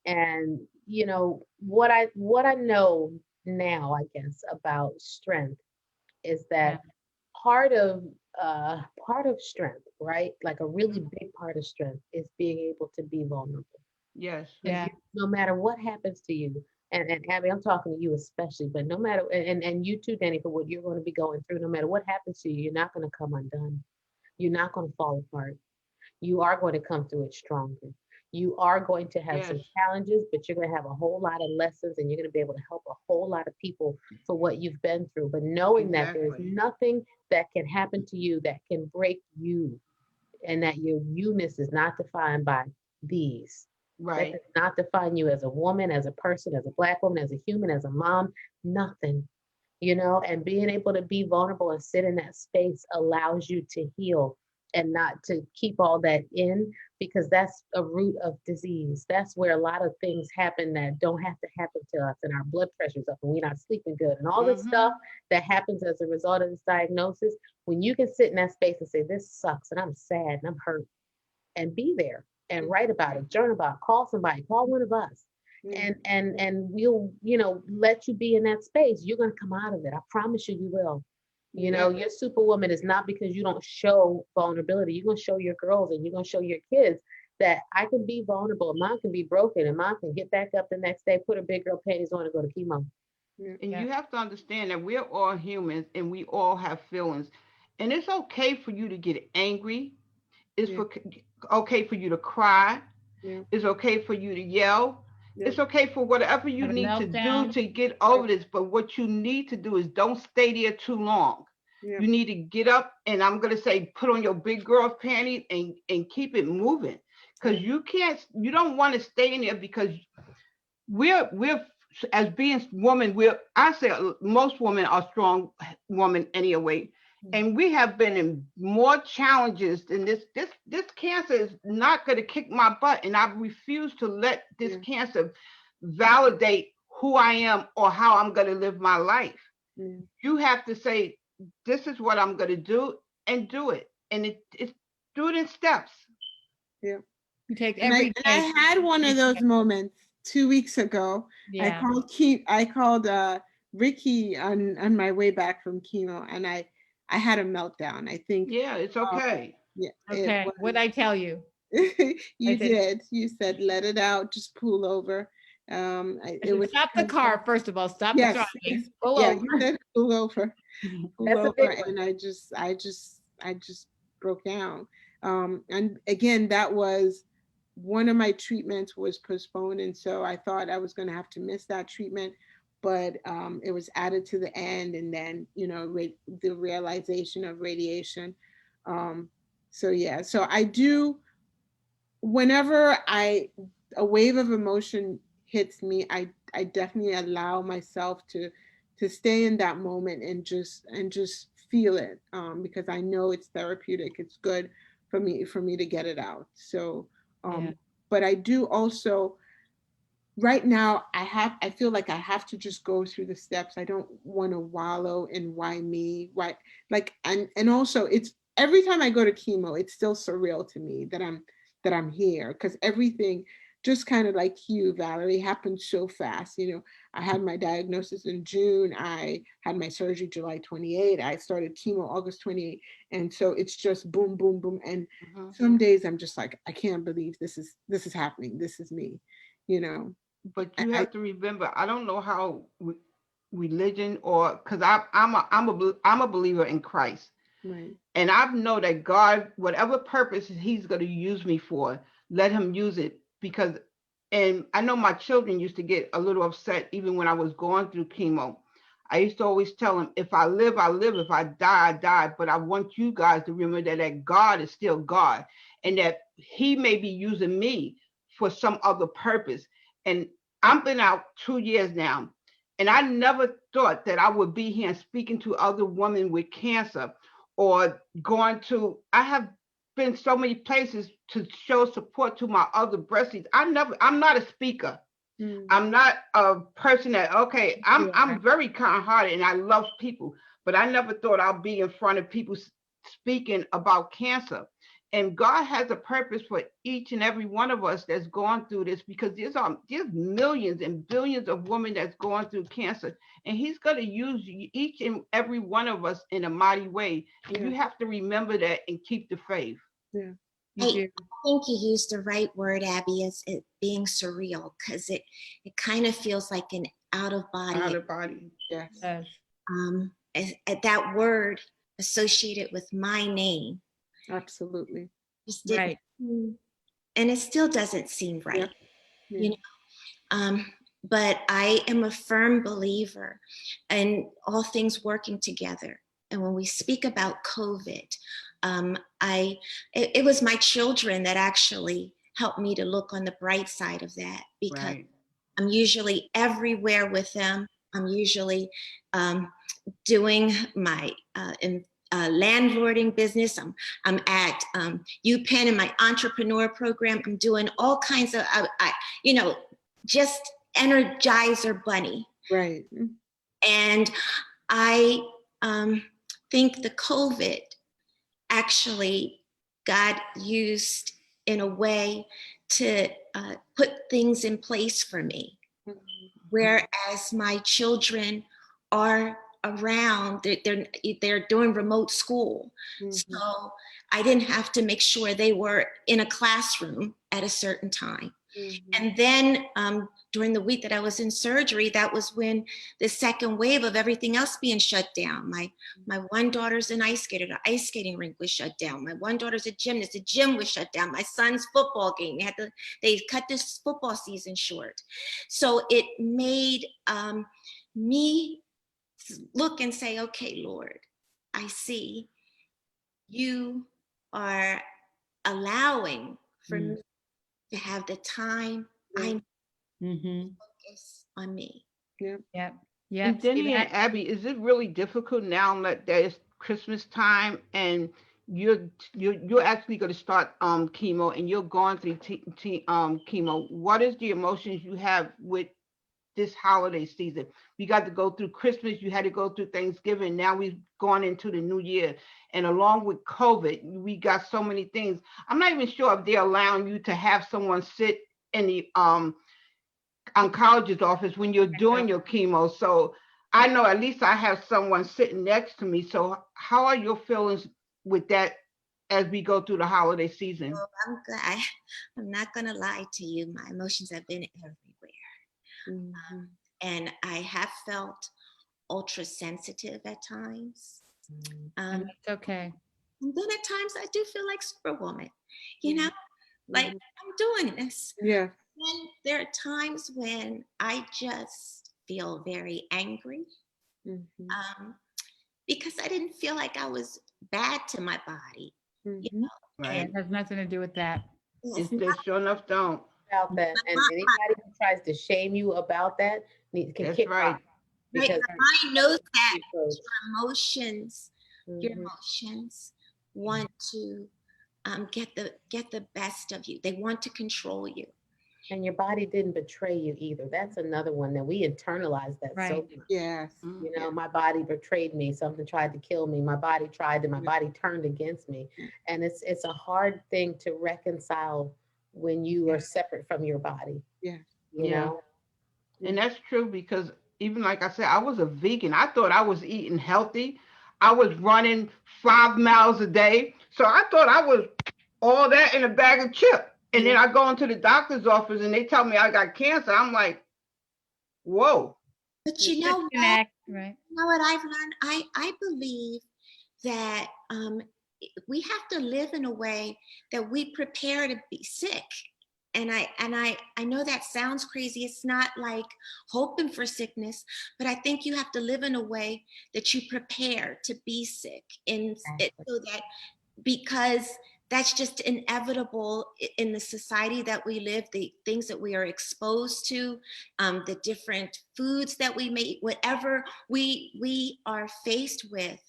And what I know now, I guess, about strength is Yeah. that part of part of strength, right? Like a really big part of strength is being able to be vulnerable. yes. Because Yeah. no matter what happens to you, and Abby, I'm talking to you especially, but no matter, and you too, Danny, for what you're going to be going through, no matter what happens to you, you're not going to come undone. You're not going to fall apart. You are going to come through it stronger. You are going to have Yes. some challenges, but you're going to have a whole lot of lessons and you're going to be able to help a whole lot of people for what you've been through. But knowing that there's Exactly. nothing that can happen to you that can break you and that your you-ness is not defined by these. That Right. does not define you as a woman, as a person, as a Black woman, as a human, as a mom, nothing. And being able to be vulnerable and sit in that space allows you to heal and not to keep all that in, because that's a root of disease. That's where a lot of things happen that don't have to happen to us, and our blood pressure's up and we're not sleeping good and all this stuff Mm-hmm. that happens as a result of this diagnosis. When you can sit in that space and say, this sucks and I'm sad and I'm hurt, and be there and write about it, journal about it, call somebody, call one of us. yeah, And we'll, let you be in that space. You're gonna come out of it. I promise you, you will. You know, your superwoman is not because you don't show vulnerability. You're going to show your girls and you're going to show your kids that I can be vulnerable. Mom can be broken and mom can get back up the next day, put her big girl panties on and go to chemo. And Yeah. you have to understand that we're all humans and we all have feelings. And it's okay for you to get angry. It's okay for you to cry. Yeah. It's okay for you to yell. Yeah. It's okay for whatever you Have a need to do meltdown. to get over this. But what you need to do is don't stay there too long. Yeah. You need to get up and I'm going to say, put on your big girl panties and keep it moving. Because you don't want to stay in there because we're as being women, I say most women are strong women anyway. And we have been in more challenges than this. This cancer is not going to kick my butt. And I refuse to let this cancer validate who I am or how I'm going to live my life. You have to say, this is what I'm going to do and do it. And it's do it in steps. Yeah. You take And every I day. had one of those moments 2 weeks ago. Yeah. I called Ricky on my way back from chemo, and I had a meltdown. I think. Yeah, it's okay. Yeah. Okay. What'd I tell you? You said- did. You said, let it out, just pull over. It was Stop the car, first of all. Stop Yes. driving. Pull Yeah, over. you said pull over. Pull That's a over, big one. and I just broke down. And again, that was one of my treatments was postponed, and so I thought I was going to have to miss that treatment, but it was added to the end, and then the realization of radiation. So yeah, so I do. Whenever a wave of emotion hits me, I definitely allow myself to stay in that moment and just feel it, because I know it's therapeutic. It's good for me to get it out. So Yeah. but I do also, right now, I feel like I have to just go through the steps. I don't want to wallow in why me, why, like, and also it's every time I go to chemo, it's still surreal to me that I'm here, because everything, just kind of like you, Valerie, happened so fast. I had my diagnosis in June. I had my surgery July 28. I started chemo August 28. And so it's just boom, boom, boom. And some days I'm just like, I can't believe this is happening. This is me, you know. But you have to remember, I don't know how religion or because I'm a believer in Christ. Right. And I know that God, whatever purpose he's going to use me for, let him use it. Because, and I know my children used to get a little upset even when I was going through chemo. I used to always tell them, if I live, I live. If I die, I die. But I want you guys to remember that God is still God and that he may be using me for some other purpose. And I've been out 2 years now. And I never thought that I would be here and speaking to other women with cancer or I have been so many places to show support to my other breasties. I'm not a speaker. I'm not a person that, okay, I'm very kind-hearted and I love people, but I never thought I'd be in front of people speaking about cancer. And God has a purpose for each and every one of us that's gone through this, because there's millions and billions of women that's going through cancer, and he's going to use each and every one of us in a mighty way. And you have to remember that and keep the faith. Yeah. I think you used the right word, Abby, as it being surreal, because it kind of feels like an out of body. Yes. At that word associated with my name. Absolutely. Just didn't Right. seem, and it still doesn't seem right. Yeah. But I am a firm believer in all things working together. And when we speak about COVID, it was my children that actually helped me to look on the bright side of that, because I'm usually everywhere with them. I'm usually doing my landlording business. I'm at UPenn in my entrepreneur program. I'm doing all kinds of, just Energizer Bunny. Right. And I think the COVID actually God used in a way to put things in place for me. Whereas my children are around. They're doing remote school. So I didn't have to make sure they were in a classroom at a certain time. And then during the week that I was in surgery, that was when the second wave of everything else being shut down. My one daughter's an ice skater, the ice skating rink was shut down. My one daughter's a gymnast, the gym was shut down. My son's football game, they cut this football season short. So it made me look and say, okay, Lord, I see you are allowing for me to have the time I focus on me. Yep. And Yep. See Denny and that? Abby, is it really difficult now that it's Christmas time and you're actually going to start chemo and you're going through chemo? What is the emotions you have with this holiday season? We got to go through Christmas, you had to go through Thanksgiving, now we've gone into the new year. And along with COVID, we got so many things. I'm not even sure if they're allowing you to have someone sit in the oncologist office when you're doing your chemo. So I know at least I have someone sitting next to me. So how are your feelings with that as we go through the holiday season? So I'm not gonna lie to you. My emotions have been everywhere. And I have felt ultra sensitive at times. And it's okay. And then at times I do feel like Superwoman, like I'm doing this. Yeah. And there are times when I just feel very angry because I didn't feel like I was bad to my body. Right. It has nothing to do with that. It's they sure enough don't. About that, and anybody who tries to shame you about that can That's kick right. rock. Because My mind knows that approach. your emotions want to get the best of you. They want to control you. And your body didn't betray you either. That's another one that we internalize that so Right. much. Yes. You know, my body betrayed me. Something tried to kill me. My body tried to. My body turned against me, and it's a hard thing to reconcile when you are separate from your body. Yeah. You know. And that's true because even like I said, I was a vegan. I thought I was eating healthy. I was running 5 miles a day. So I thought I was all that in a bag of chips. And then I go into the doctor's office and they tell me I got cancer. I'm like, whoa. But you know what? Disconnect, right? You know what I've learned? I believe that we have to live in a way that we prepare to be sick. And I know that sounds crazy. It's not like hoping for sickness, but I think you have to live in a way that you prepare to be sick, so that, because that's just inevitable in the society that we live, the things that we are exposed to, the different foods that we make, whatever we are faced with.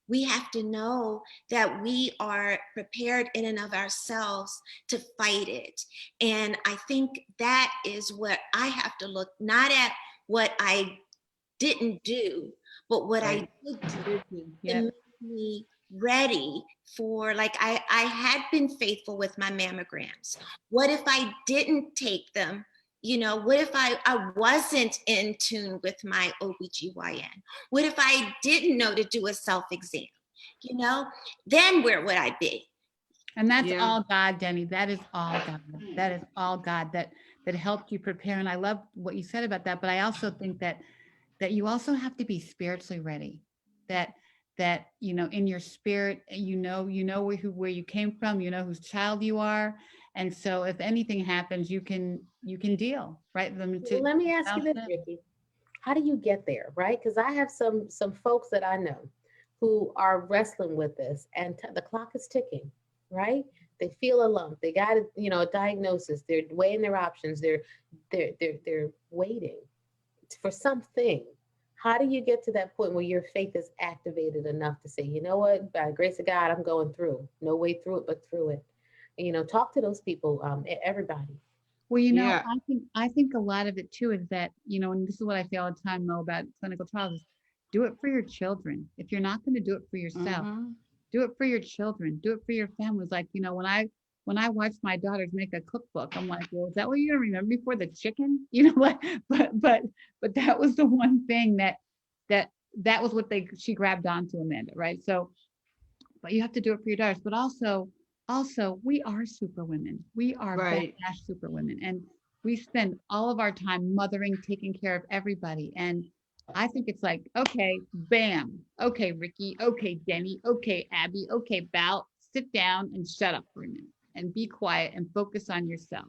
We have to know that we are prepared in and of ourselves to fight it. And I think that is what I have to look, not at what I didn't do, but what I did do to make me ready for, like, I had been faithful with my mammograms. What if I didn't take them? What if I wasn't in tune with my OBGYN? What if I didn't know to do a self-exam? Then where would I be? And that's all God, Denny. That is all God. That is all God that helped you prepare. And I love what you said about that. But I also think that you also have to be spiritually ready. That in your spirit, where you came from, whose child you are. And so if anything happens, you can deal, right? Let me ask you this, Ricky. How do you get there, right? Because I have some folks that I know who are wrestling with this, and the clock is ticking, right? They feel a lump. They got a diagnosis. They're weighing their options. They're waiting for something. How do you get to that point where your faith is activated enough to say, you know what, by the grace of God, I'm going through. No way through it, but through it. And, talk to those people, everybody. Well, I think a lot of it too is that, and this is what I say all the time, Mo, about clinical trials, is do it for your children. If you're not going to do it for yourself, do it for your children, do it for your families. Like, when I watch my daughters make a cookbook, I'm like, well, is that what you're gonna remember me for, the chicken? But that was the one thing that that was what she grabbed onto, Amanda, right? So, but you have to do it for your daughters, but also we are super women. We are Right. badass super women. And we spend all of our time mothering, taking care of everybody. And I think it's like, okay, bam. Okay, Ricky. Okay, Denny. Okay, Abby. Okay, Val, sit down and shut up for a minute and be quiet and focus on yourself.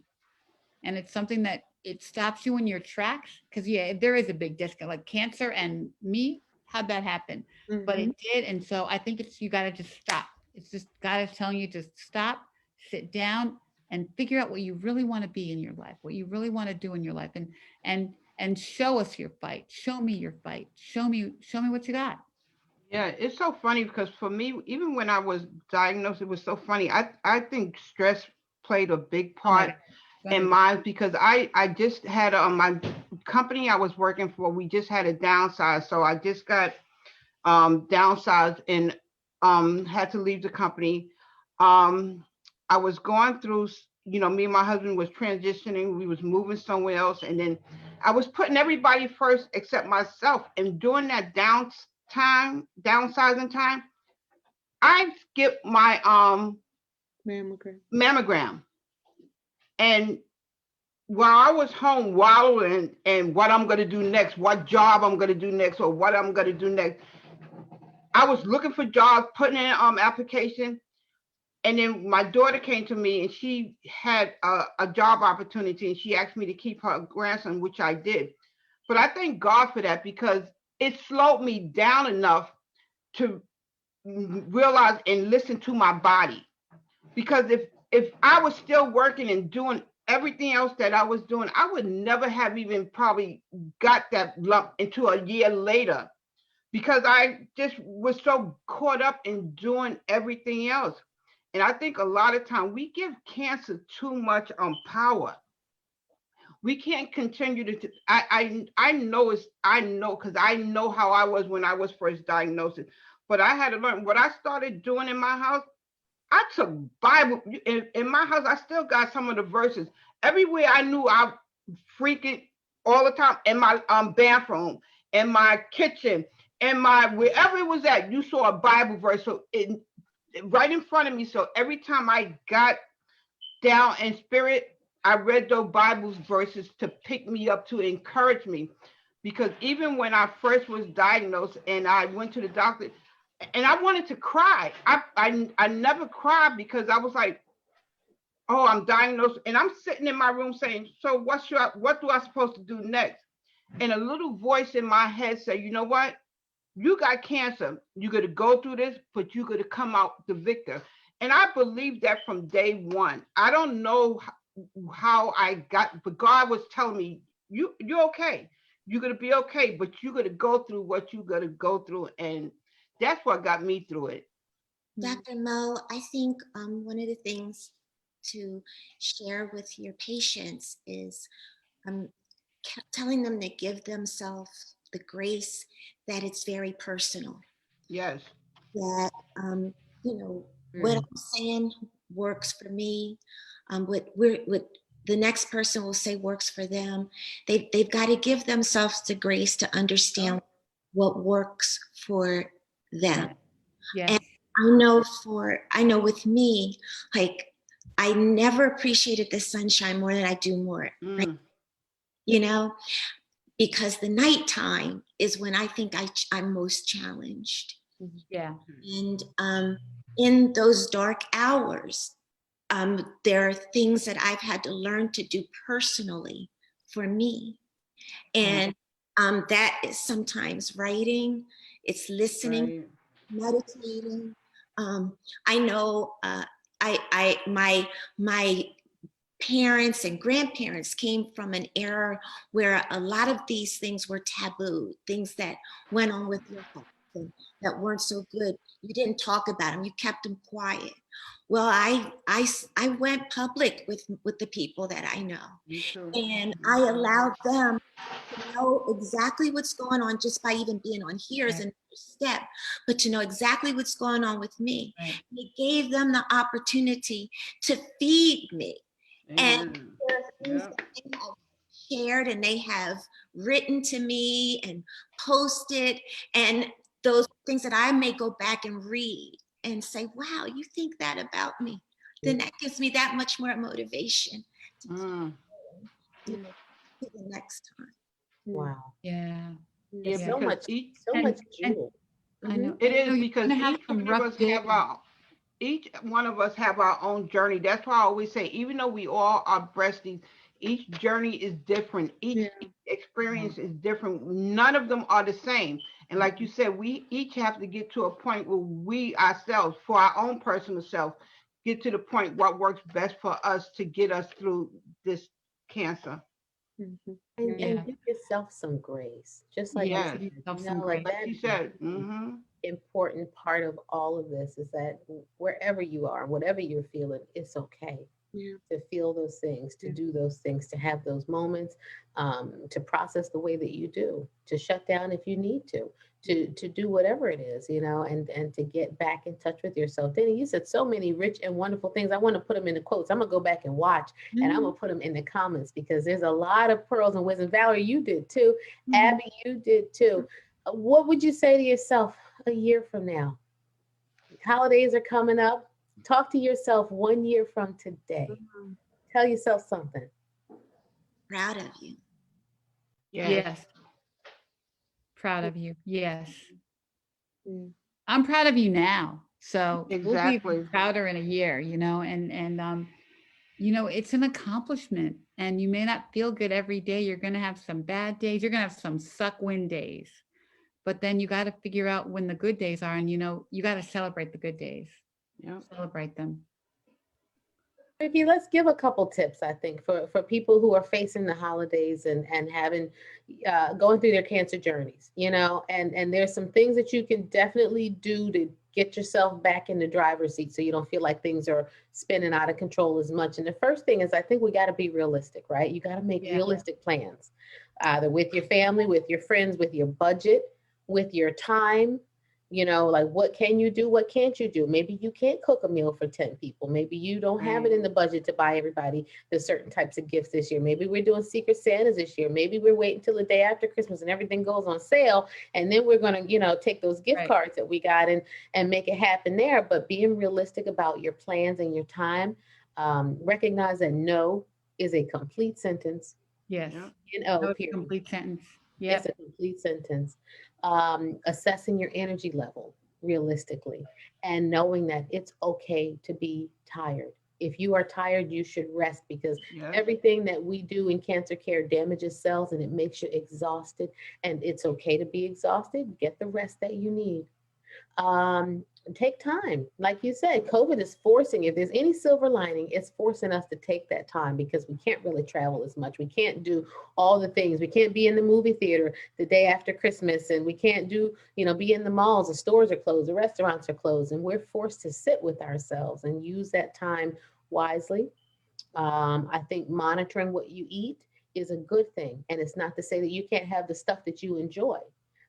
And it's something that it stops you in your tracks because yeah, there is a big disconnect. Like cancer and me, how'd that happen? But it did, and so I think it's you got to just stop. It's just God is telling you to stop, sit down, and figure out what you really want to be in your life, what you really want to do in your life, and show us your fight. Show me your fight. Show me what you got. Yeah, it's so funny because for me, even when I was diagnosed, it was so funny. I think stress played a big Oh my part God. Go in ahead. mine because I just had my company I was working for, we just had a downsize. So I just got downsized and had to leave the company. Um, I was going through, me and my husband was transitioning. We was moving somewhere else, and then I was putting everybody first except myself. And during that downsizing time, I skipped my Mammogram. mammogram. And while I was home wallowing and what I'm going to do next, what job I'm going to do next, or what I'm going to do next, I was looking for jobs, putting in application, and then my daughter came to me and she had a job opportunity and she asked me to keep her grandson, which I did. But I thank God for that because it slowed me down enough to realize and listen to my body. Because if I was still working and doing everything else that I was doing, I would never have even probably got that lump until a year later because I just was so caught up in doing everything else. And I think a lot of time we give cancer too much power. We can't continue to. I know I know because I know how I was when I was first diagnosed. But I had to learn what I started doing in my house. I took Bible in my house. I still got some of the verses everywhere. I knew I freaking all the time in my bathroom, in my kitchen, in my wherever it was at. You saw a Bible verse, so right in front of me. So every time I got down in spirit, I read those Bible verses to pick me up, to encourage me. Because even when I first was diagnosed and I went to the doctor, and I wanted to cry. I never cried because I was like, oh, I'm diagnosed, and I'm sitting in my room saying, so what do I supposed to do next? And a little voice in my head said, you know what? You got cancer. You're gonna go through this, but you're gonna come out the victor. And I believe that from day one. I don't know how I got, but God was telling me, you're okay. You're gonna be okay, but you're gonna go through what you gotta go through, and that's what got me through it. Dr. Mo, I think one of the things to share with your patients is um, telling them to give themselves the grace that it's very personal. Yes. That, you know, what I'm saying works for me. What the next person will say works for them. They've got to give themselves the grace to understand what works for them. Yes. And I know with me, like I never appreciated the sunshine more than I do more, right? You know, because the nighttime is when I think I'm most challenged. Yeah. And in those dark hours, there are things that I've had to learn to do personally for me. And that is sometimes writing, it's listening, Right. meditating. I know my parents and grandparents came from an era where a lot of these things were taboo, things that went on with your health and that weren't so good. You didn't talk about them, you kept them quiet. Well, I went public with the people that I know. Me too. And I allowed them to know exactly what's going on just by even being on here is another step, but to know exactly what's going on with me. Right. It gave them the opportunity to feed me. And Amen. there are things Yep. that they have shared and they have written to me and posted, and those things that I may go back and read and say, wow, you think that about me? Then that gives me that much more motivation to keep Mm. going, you know, to the next time. Wow. Yeah. Yeah, It's Yeah. so because much, each so And, much and jewel. I know. it And, you know, is you're because gonna have each some one of rough us days. have our each one of us have our own journey. That's why I always say, even though we all are breasties, each journey is different. Each Yeah. experience is different. None of them are the same. And like you said, we each have to get to a point where we ourselves, for our own personal self, get to the point what works best for us to get us through this cancer. Mhm. And Yeah. give yourself some grace, just like you Yes. said, Give yourself you some know, like grace. Like that she said. Mm-hmm. important part of all of this is that wherever you are, whatever you're feeling, it's okay Yeah. to feel those things, to Yeah. do those things, to have those moments, to process the way that you do, to shut down if you need to do whatever it is, you know, and to get back in touch with yourself. Danny, you said so many rich and wonderful things. I want to put them in the quotes. I'm gonna go back and watch, and I'm gonna put them in the comments because there's a lot of pearls and wisdom. Valerie, you did too. Abby, you did too. What would you say to yourself a year from now? Holidays are coming up. Talk to yourself 1 year from today. Mhm. Tell yourself something. Proud of you. Yes. Yes. Proud of you. Yes. Yeah. I'm proud of you now. So we'll be even Exactly. prouder in a year, you know, you know, it's an accomplishment and you may not feel good every day. You're going to have some bad days. You're going to have some suck wind days, but then you got to figure out when the good days are. And, you know, you got to celebrate the good days, Yep. celebrate them. Vicky, let's give a couple tips, I think, for people who are facing the holidays and having going through their cancer journeys, you know, and there's some things that you can definitely do to get yourself back in the driver's seat so you don't feel like things are spinning out of control as much. And the first thing is I think we got to be realistic, right? You got to make Yeah. realistic plans, either with your family, with your friends, with your budget, with your time. You know, like what can you do? What can't you do? Maybe you can't cook a meal for 10 people. Maybe you don't have it Right. in the budget to buy everybody the certain types of gifts this year. Maybe we're doing Secret Santas this year. Maybe we're waiting till the day after Christmas and everything goes on sale. And then we're going to, you know, take those gift Right. cards that we got and make it happen there. But being realistic about your plans and your time, recognize that no is a complete sentence. Yes. Yep. That No, was a period. complete sentence. It's Yep. a complete sentence. Assessing your energy level realistically and knowing that it's okay to be tired. If you are tired, you should rest because Yes. everything that we do in cancer care damages cells and it makes you exhausted. And it's okay to be exhausted. Get the rest that you need. um, Take time. Like you said, COVID is forcing, if there's any silver lining, it's forcing us to take that time because we can't really travel as much. We can't do all the things. We can't be in the movie theater the day after Christmas, and we can't do, you know, be in the malls. The stores are closed, the restaurants are closed, and we're forced to sit with ourselves and use that time wisely. I think monitoring what you eat is a good thing. And it's not to say that you can't have the stuff that you enjoy,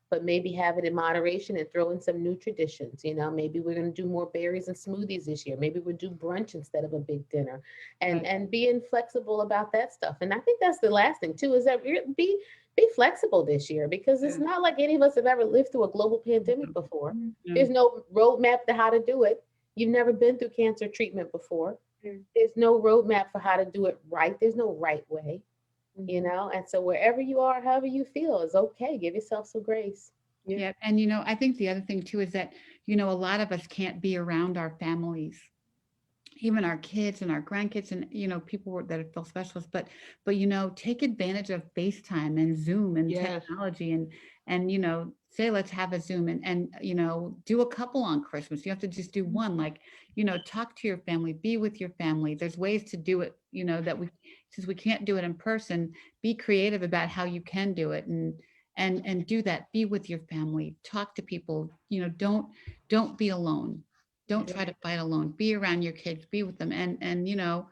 but maybe have it in moderation and throw in some new traditions. You know, maybe we're going to do more berries and smoothies this year. Maybe we'll do brunch instead of a big dinner Right. and being flexible about that stuff. And I think that's the last thing too, is that be flexible this year because it's Yes. not like any of us have ever lived through a global pandemic before. Yeah. There's no roadmap to how to do it. You've never been through cancer treatment before. Mm. There's no roadmap for how to do it right. There's no right way, you Mhm. know? And so wherever you are, however you feel is okay. Give yourself some grace. Yeah. Yeah. And, you know, I think the other thing too is that, you know, a lot of us can't be around our families, even our kids and our grandkids and, you know, people that feel specialists, but, you know, take advantage of FaceTime and Zoom and Yes. technology and, you know, say, let's have a Zoom and, you know, do a couple on Christmas. You have to just do one, like, you know, talk to your family, be with your family. There's ways to do it, you know, that since we can't do it in person, be creative about how you can do it and do that. Be with your family, talk to people, you know, don't be alone. Don't try to fight alone. Be around your kids, be with them and you know,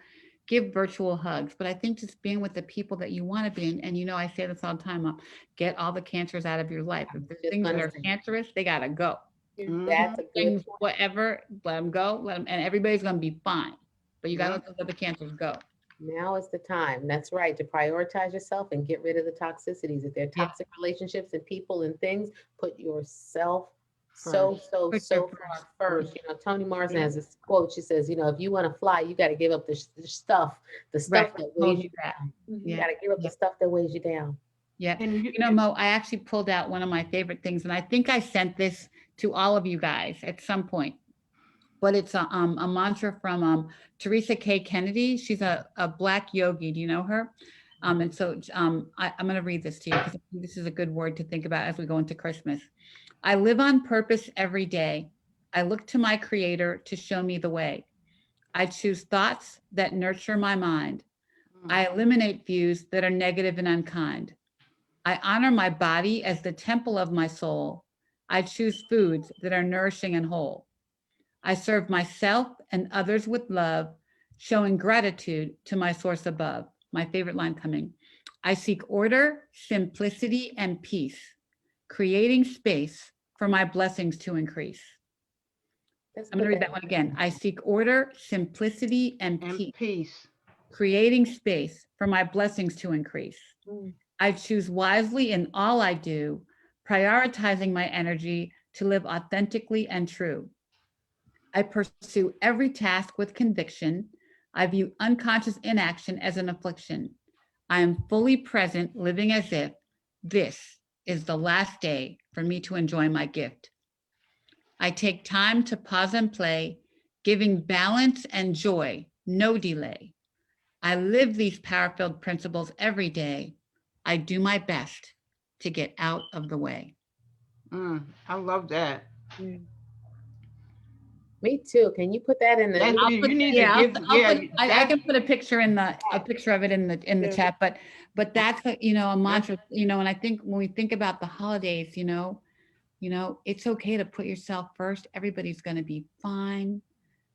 give virtual hugs. But I think just being with the people that you want to be and you know, I say this all the time, get all the cancers out of your life. If there's Just things that are understand. cancerous, they gotta go. Yeah. Mm-hmm. That's a good Things, point. whatever, let them go, let them, and everybody's gonna be fine. But you gotta Yep. let those other cancers go. Now is the time. That's right. To prioritize yourself and get rid of the toxicities. If they're Yeah. toxic relationships and people and things, put yourself First. Put so your far first. first. You know, Toni Morrison Yeah. has this quote. She says, you know, if you want to fly, you got to give up the stuff Right. that Hold weighs you you back. down. You Yeah. got to give up Yeah. the stuff that weighs you down. Yeah. And you, You know, Mo, I actually pulled out one of my favorite things, and I think I sent this to all of you guys at some point. But it's a mantra from Teresa K. Kennedy. She's a Black yogi. Do you know her? And so I'm going to read this to you because this is a good word to think about as we go into Christmas. I live on purpose every day. I look to my creator to show me the way. I choose thoughts that nurture my mind. I eliminate views that are negative and unkind. I honor my body as the temple of my soul. I choose foods that are nourishing and whole. I serve myself and others with love, showing gratitude to my source above. My favorite line coming. I seek order, simplicity, and peace, creating space for my blessings to increase. Let's I'm going put to read that. that one again. I seek order, simplicity, and and peace, peace. creating space for my blessings to increase. Mm. I choose wisely in all I do, prioritizing my energy to live authentically and true. I pursue every task with conviction. I view unconscious inaction as an affliction. I am fully present, living as if this is the last day for me to enjoy my gift. I take time to pause and play, giving balance and joy, no delay. I live these power filled principles every day. I do my best to get out of the way. I love that. Mm. Me too. Can you put that in the? That's We I'll you. put, You need to yeah, give. I'll Yeah, put, I that's can put a picture in a picture of it in the Yeah. chat, but that's a, you know, a that's mantra, you know, and I think when we think about the holidays, you know, it's okay to put yourself first. Everybody's going to be fine.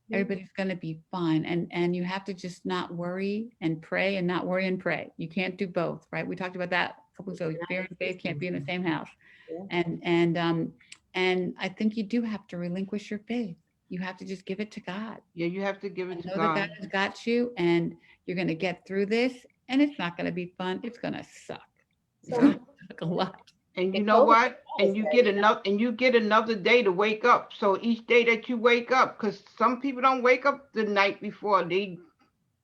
Yeah. Everybody's going to be fine. And you have to just not worry and pray and not worry and pray. You can't do both, right? We talked about that a couple of weeks ago. Fear and faith can't be in the same house. Yeah. And I think you do have to relinquish your faith. You have to just give it to God. yeah. You have to give it And to know that God God. has got you, and you're going to get through this. And it's not going to be fun. It's going to suck. It's So going to suck a lot. And you And know COVID what? taught us And you that, get you know. another. And you get another day to wake up. So each day that you wake up, because some people don't wake up the night before, they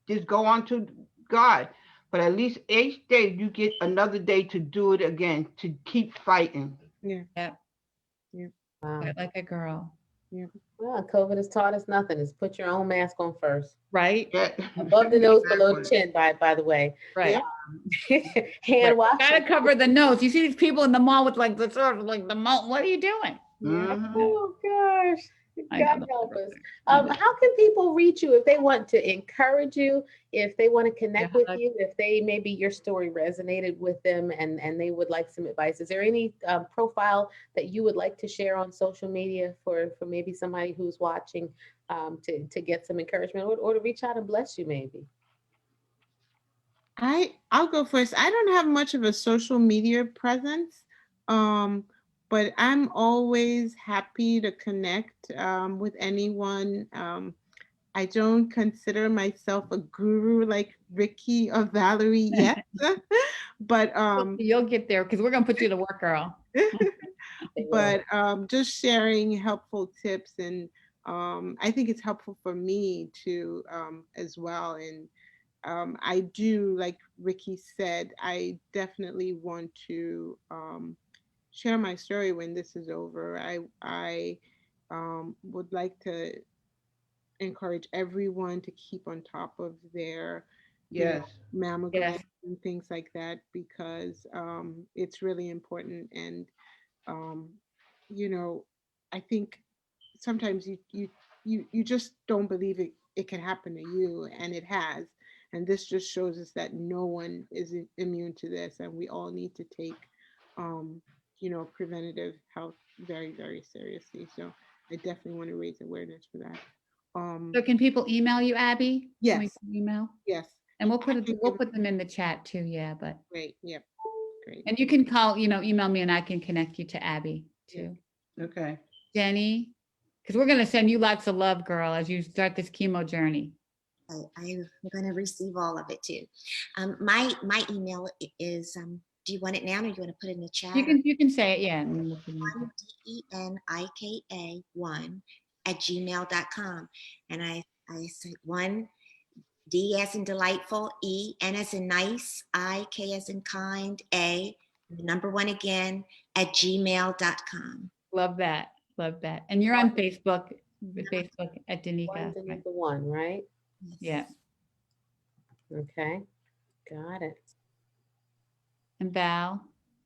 just go on to God. But at least each day you get another day to do it again, to keep fighting. Yeah. Yeah. Yeah. Wow. Fight like a girl. Yeah. Well, COVID has taught us nothing. Is put your own mask on first. Right? Yeah. Above the nose, below the Exactly. chin, by the way. Right. Hand Right. wash. Gotta cover the nose. You see these people in the mall with like the sort of like the mall. What are you doing? Yeah. Oh gosh. I know God that's help us. perfect. I know. How can people reach you if they want to encourage you, if they want to connect with hug. you, if they maybe your story resonated with them and they would like some advice? Is there any profile that you would like to share on social media for maybe somebody who's watching to get some encouragement or to reach out and bless you maybe? I'll go first. I don't have much of a social media presence, but I'm always happy to connect with anyone. I don't consider myself a guru like Ricky or Valerie yet, but You'll get there because we're gonna put you to work, girl. but just sharing helpful tips and I think it's helpful for me to as well. And I do, like Ricky said, I definitely want to share my story when this is over. I would like to encourage everyone to keep on top of their, Yes. mammogram Yes. and things like that because it's really important. And um, you know, I think sometimes you just don't believe it can happen to you, and it has. And this just shows us that no one is immune to this, and we all need to take, preventative health very, very seriously. So I definitely want to raise awareness for that. So can people email you, Abby? Can we Yes, email? yes, And we'll I can we'll give- put them in the chat too. Yeah, but great, yep, great. and you can call, email me and I can connect you to Abby Yeah. too. Okay. Jenny, because we're gonna send you lots of love, girl, as you start this chemo journey. I'm going to receive all of it too. My email is, do you want it now or you want to put it in the chat? You can say it, yeah. And then we'll put it in. DENIKA1 @gmail.com. And I said 1, D as in delightful, E, N as in nice, I, K as in kind, A, the number 1 again, @gmail.com. Love that. Love that. And you're on Facebook at Danica. One to Right? the one, right? Yeah. Okay, got it. And Val.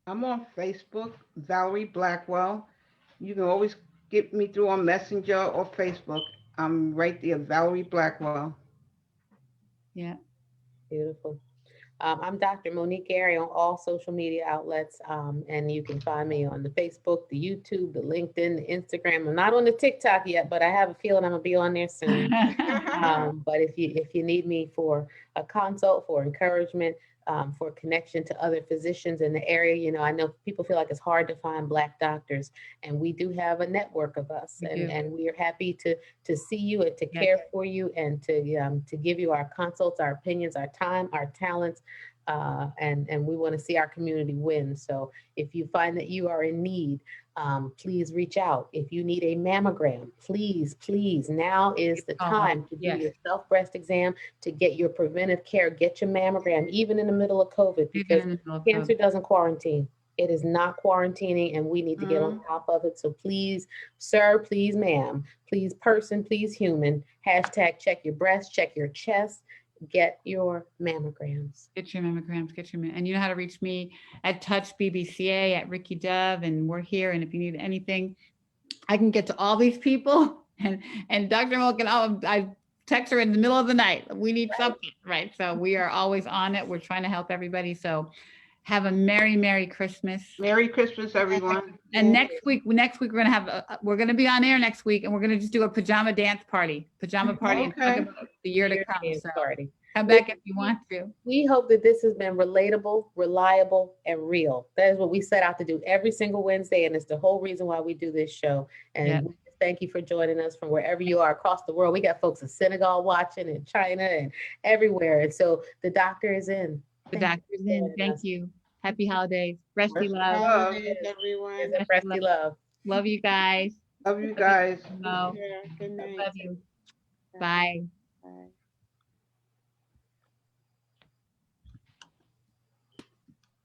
I'm on Facebook, Valerie Blackwell. You can always get me through on Messenger or Facebook. I'm right there, Valerie Blackwell. Yeah. Beautiful. I'm Dr. Monique Gary on all social media outlets, and you can find me on the Facebook, the YouTube, the LinkedIn, the Instagram. I'm not on the TikTok yet, but I have a feeling I'm gonna be on there soon. But if you need me for a consult, for encouragement, for connection to other physicians in the area, you know, I know people feel like it's hard to find Black doctors, and we do have a network of us, We do. and we are happy to see you and to Yes. care for you and to give you our consults, our opinions, our time, our talents, and we want to see our community win. So if you find that you are in need, please reach out. If you need a mammogram, please, now is the time to do Yes. your self-breast exam, to get your preventive care, get your mammogram, even in the middle of COVID, because cancer doesn't quarantine. It is not quarantining, and we need to get on top of it. So please, sir, please, ma'am, please, person, please, human, hashtag check your breast, check your chest, get your mammograms. Get your mammograms, and you know how to reach me at Touch BBCA, at Ricky Dove, and we're here. And if you need anything, I can get to all these people. And Dr. Mo can, I text her in the middle of the night. We need something, right? So we are always on it. We're trying to help everybody. So have a Merry Christmas. Merry Christmas, everyone. And next week we're gonna have we're gonna be on air next week, and we're gonna just do a pajama dance party, and talk Okay. about the year to come. Dance So party. come back if you want to. We hope that this has been relatable, reliable, and real. That is what we set out to do every single Wednesday, and it's the whole reason why we do this show. And Yeah. we just thank you for joining us from wherever you are across the world. We got folks in Senegal watching, and China, and everywhere. And so the doctor is in. The Thank doctor's you for in. joining Thank us. you. Happy holidays. Breasty Breasty love. love. Holidays, everyone. There's a breasty love. Love you guys. Love you guys. No, Yeah, good night. love you. Bye.